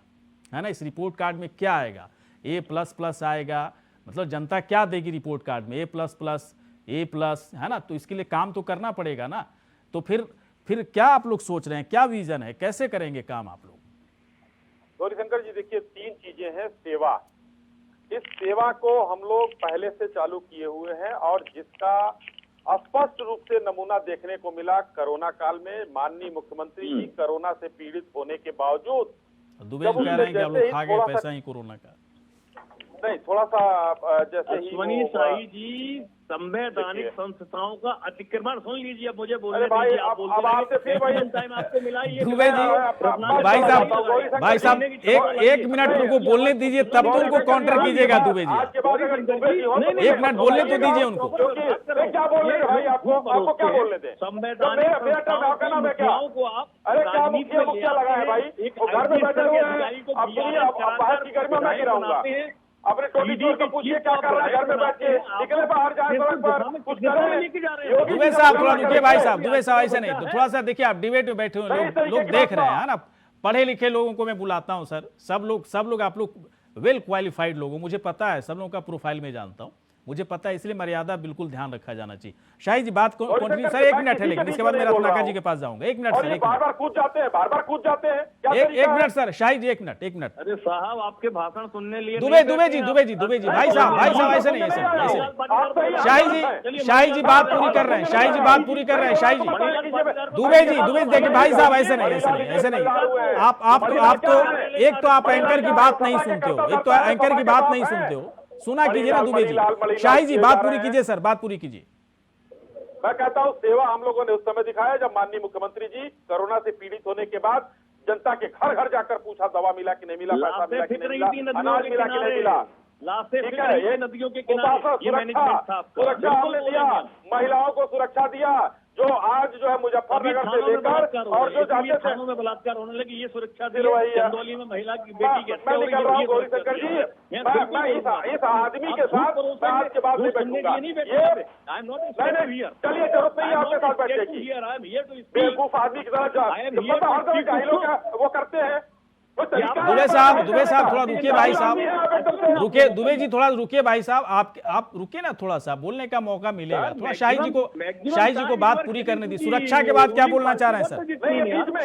है ना, इस रिपोर्ट कार्ड में क्या आएगा? A++ आएगा, मतलब जनता क्या देगी रिपोर्ट कार्ड में? A++, है ना, तो इसके लिए काम तो करना पड़ेगा ना। तो फिर क्या आप लोग सोच रहे हैं, क्या विजन है, कैसे करेंगे काम आप लोग? गौरीशंकर जी देखिए, 3 चीजें हैं। सेवा, इस सेवा को हम लोग पहले से चालू किए हुए हैं और जिसका स्पष्ट रूप से नमूना देखने को मिला कोरोना काल में। माननीय मुख्यमंत्री जी कोरोना से पीड़ित होने के बावजूद, दुबे जी कह रहे हैं कि हम लोग खा गए पैसा ही कोरोना का। नहीं, थोड़ा सा जैसे ही अश्वनी शाही जी, संवैधानिक संस्थाओं का अतिक्रमण सुन लीजिए। अब मुझे बोलने भाई, दीजिए, आप अब आपसे फिर वही टाइम आपको मिला ही है। दुबे जी, भाई साहब एक मिनट उनको बोलने दीजिए, तब तो उनको काउंटर कीजिएगा। दुबे जी एक मिनट बोलने तो दीजिए उनको। क्या बोल रहे हैं भाई? आपको क्या बोलने दें? संवैधानिक को आप, अरे क्या मुखिया लगा है भाई? घर में बैठे हुए हैं, अब बाहर की गर्मी में गिराऊंगा। अपने टोली जोर को पूछिए क्या कर रहा है घर में बैठ के, निकले बाहर जाए सड़क पर, कुछ करें। दुबे साहब थोड़ा रुकिए, भाई साहब, दुबे साहब ऐसे नहीं, तो थोड़ा सा देखिए, आप डिबेट में बैठे हुए लोग देख रहे हैं ना, पढ़े लिखे लोगों को मैं बुलाता हूं सर, सब लोग आप लोग वेल क्वालिफाइड लोगों, मुझे पता है, सब लोगों का प्रोफाइल में जानता हूं, मुझे पता है, इसलिए मर्यादा बिल्कुल ध्यान रखा जाना चाहिए। शाही जी बात कंटिन्यू सर, 1 मिनट है, लेकिन इसके बाद मैं रत्नाकर जी के पास जाऊंगा। 1 मिनट सर, बार बार कूद जाते हैं, बार बार कूद जाते हैं। एक मिनट सर, शाही जी 1 मिनट। अरे साहब, आपके भाषण सुनने लिए दुबे जी भाई साहब ऐसे नहीं, शाही जी बात पूरी कर रहे हैं, शाही जी बात पूरी कर रहे हैं, शाही जी। दुबे जी देखिए भाई साहब, ऐसे नहीं। आप तो एक तो आप एंकर की बात नहीं सुनते हो, एक तो एंकर की बात नहीं सुनते हो, सुना कीजिए ना दुबे जी। शाही जी बात पूरी कीजिए सर, बात पूरी कीजिए। मैं कहता हूं सेवा हम लोगों ने उस समय दिखाया जब माननीय मुख्यमंत्री जी कोरोना से पीड़ित होने के बाद जनता के घर घर जाकर पूछा दवा मिला कि नहीं मिला, पैसा मिला कि नहीं मिला, अनाज मिला कि नहीं मिला। ठीक है, ये नदियों के किनारे सुरक्षा हमने दिया, महिलाओं को सुरक्षा दिया, जो आज जो है मुजफ्फरनगर से लेकर और जो जाते थे में बलात्कार होने लगी, ये सुरक्षा चंदौली में महिला की बेटी की मैं निकल रहा हूँ गौरीशंकर जी, मैं इस आदमी के साथ मैं आज के बाद नहीं बैठूंगा। ये चलिए जरूरत नहीं आपके साथ बैठने की, बेवकूफ आदमी की तरह हर तरह का लोग वो करते हैं। दुबे साहब थोड़ा रुकिए भाई साहब, रुकिए दुबे जी, थोड़ा रुकिए भाई साहब, आप रुकिए ना, थोड़ा सा बोलने का मौका मिलेगा। थोड़ा शाही जी को बात पूरी करने दी। सुरक्षा के बाद क्या बोलना चाह रहे हैं सर?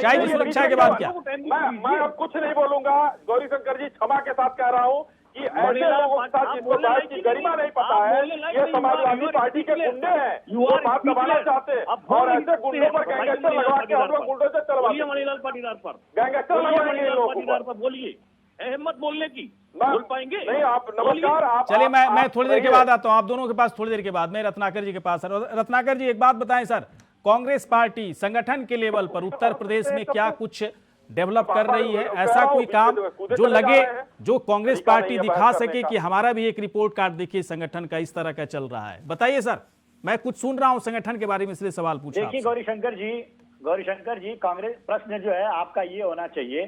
शाही जी सुरक्षा के बाद क्या? मैं अब कुछ नहीं बोलूंगा गौरीशंकर जी, क्षमा के साथ कह रहा हूँ कि ऐसे लोगों के साथ जिनको देश की गरिमा नहीं पता है, ये समाजवादी पार्टी के गुंडे हैं, वो बात दबाना चाहते हैं और ऐसे गुंडों पर गैंगस्टर लगवा के हम लोग बुलडोजर चलवाते हैं। मणिलाल पाटीदार पर गैंगस्टर लगवाएंगे लोगों पर। बोलिए, हिम्मत बोलने की, बोल पाएंगे? नहीं, आप नमस्कार। चलिए मैं थोड़ी देर के बाद आता हूं, आप दोनों के पास थोड़ी देर के बाद, मैं रत्नाकर जी के पास। रत्नाकर जी एक बात बताएं सर, कांग्रेस पार्टी संगठन के लेवल पर उत्तर प्रदेश में क्या कुछ डेवलप कर रही है? ऐसा कोई काम जो लगे, जो कांग्रेस पार्टी दिखा सके कि हमारा भी एक रिपोर्ट कार्ड देखिए संगठन का इस तरह का चल रहा है? बताइए सर, मैं कुछ सुन रहा हूं संगठन के बारे में, इसलिए सवाल पूछा। देखिए गौरीशंकर जी, कांग्रेस प्रश्न जो है आपका ये होना चाहिए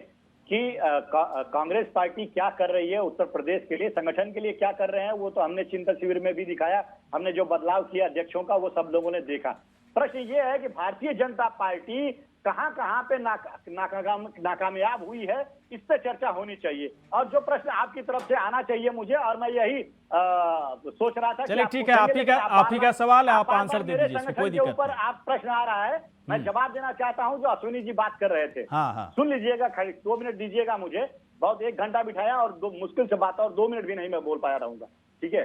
कि कांग्रेस पार्टी क्या कर रही है उत्तर प्रदेश के लिए, संगठन के लिए क्या कर रहे हैं, वो तो हमने चिंतन शिविर में भी दिखाया, हमने जो बदलाव किया अध्यक्षों का वो सब लोगों ने देखा। प्रश्न ये है कि भारतीय जनता पार्टी कहां कहां पे नाकामयाब हुई है, इस पे चर्चा होनी चाहिए। और जो प्रश्न आपकी तरफ से आना चाहिए मुझे, और मैं यही सोच रहा था। चलिए ठीक है, आप ही का सवाल है, आप आंसर दे दीजिए, इसमें कोई दिक्कत नहीं। ऊपर आप प्रश्न आ रहा है, मैं जवाब देना चाहता हूं जो अश्विनी जी बात कर रहे थे। हाँ। सुन लीजिएगा, 2 मिनट दीजिएगा मुझे, बहुत 1 घंटा बिठाया और मुश्किल से बात, और 2 मिनट भी नहीं मैं बोल पाया रहूंगा, ठीक है?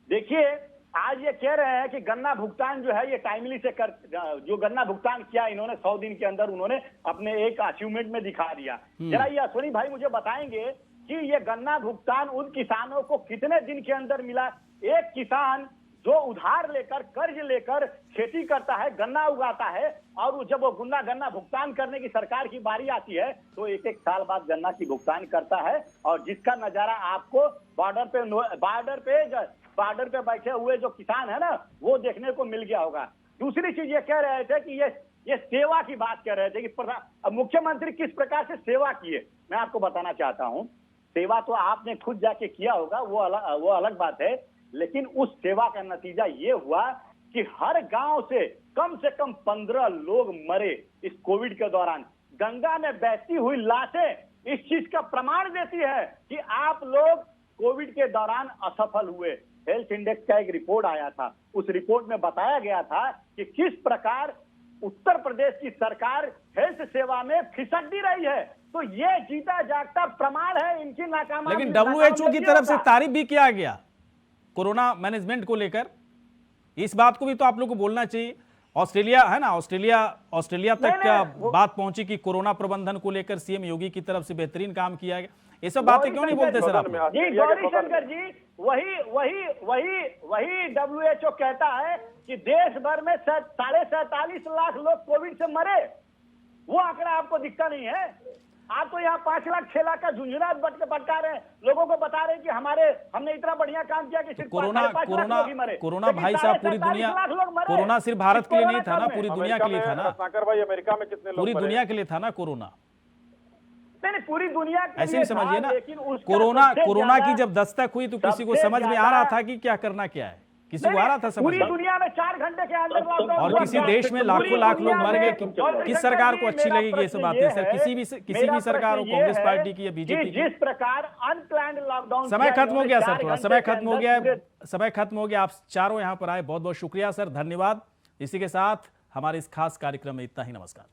देखिए, आज ये कह रहे हैं कि गन्ना भुगतान जो है ये टाइमली से कर, जो गन्ना भुगतान किया इन्होंने 100 दिन के अंदर उन्होंने अपने एक अचीवमेंट में दिखा दिया। जरा ये अश्विनी भाई मुझे बताएंगे कि ये गन्ना भुगतान उन किसानों को कितने दिन के अंदर मिला? एक किसान जो उधार लेकर, कर्ज लेकर खेती करता है, गन्ना उगाता है, और जब वो गन्ना भुगतान करने की सरकार की बारी आती है तो एक एक साल बाद गन्ना की भुगतान करता है, और जिसका नजारा आपको बॉर्डर पे बैठे हुए जो किसान है ना वो देखने को मिल गया होगा। दूसरी चीज ये कह रहे थे कि ये सेवा की बात कर रहे थे कि मुख्यमंत्री किस प्रकार से सेवा किए। मैं आपको बताना चाहता हूं, सेवा तो आपने खुद जाके किया होगा, वो अलग बात है, लेकिन उस सेवा का नतीजा ये हुआ कि हर गांव से कम 15 लोग मरे इस कोविड के दौरान। गंगा में बहती हुई लाशें इस चीज का प्रमाण देती है कि आप लोग कोविड के दौरान असफल हुए। हेल्थ इंडेक्स का एक रिपोर्ट आया था, उस रिपोर्ट में बताया गया था कि किस प्रकार उत्तर प्रदेश की सरकार हेल्थ सेवा में फिसड्डी रही है। तो ये जीता जागता प्रमाण है इनकी नाकामी। लेकिन WHO की तरफ से तारीफ भी किया गया कोरोना मैनेजमेंट को लेकर, इस बात को भी तो आप लोग को बोलना चाहिए। ऑस्ट्रेलिया है ना, ऑस्ट्रेलिया तक क्या बात पहुंची कि कोरोना प्रबंधन को लेकर सीएम योगी की तरफ से बेहतरीन काम किया गया। ये सब बातें क्यों नहीं बोलते सर आप? जी गौरी शंकर जी, वही WHO कहता है कि देश भर में 47.5 लाख लोग कोविड से मरे। वो आंकड़ा आपको दिखता नहीं है। आप तो यहाँ 5 लाख 6 लाख का झुंझुनात बटका रहे हैं, लोगों को बता रहे हैं कि हमने इतना बढ़िया काम किया कि सिर्फ कोरोना भाई साहब पूरी दुनिया, कोरोना सिर्फ भारत के लिए नहीं था ना, पूरी दुनिया के लिए था ना। सागर भाई, अमेरिका में कितने लोग पूरी दुनिया के लिए था ना कोरोना। नहीं, पूरी दुनिया के ऐसे ही समझिए ना, कोरोना की जब दस्तक हुई तो किसी को समझ में आ रहा था कि क्या करना क्या है, किसी को आ रहा था समझ पूरी में। दुनिया में 4 घंटे के अंदर लॉकडाउन, और किसी देश में लाखों लाख लोग मर गए, किस सरकार को अच्छी लगेगी ये सब बातें सर? किसी भी सरकार हो, कांग्रेस पार्टी की या बीजेपी की। जिस प्रकार अनप्लान्ड लॉकडाउन। समय खत्म हो गया सर, थोड़ा समय खत्म हो गया। आप चारों यहाँ पर आए, बहुत बहुत शुक्रिया सर, धन्यवाद। इसी के साथ हमारे इस खास कार्यक्रम में इतना ही। नमस्कार।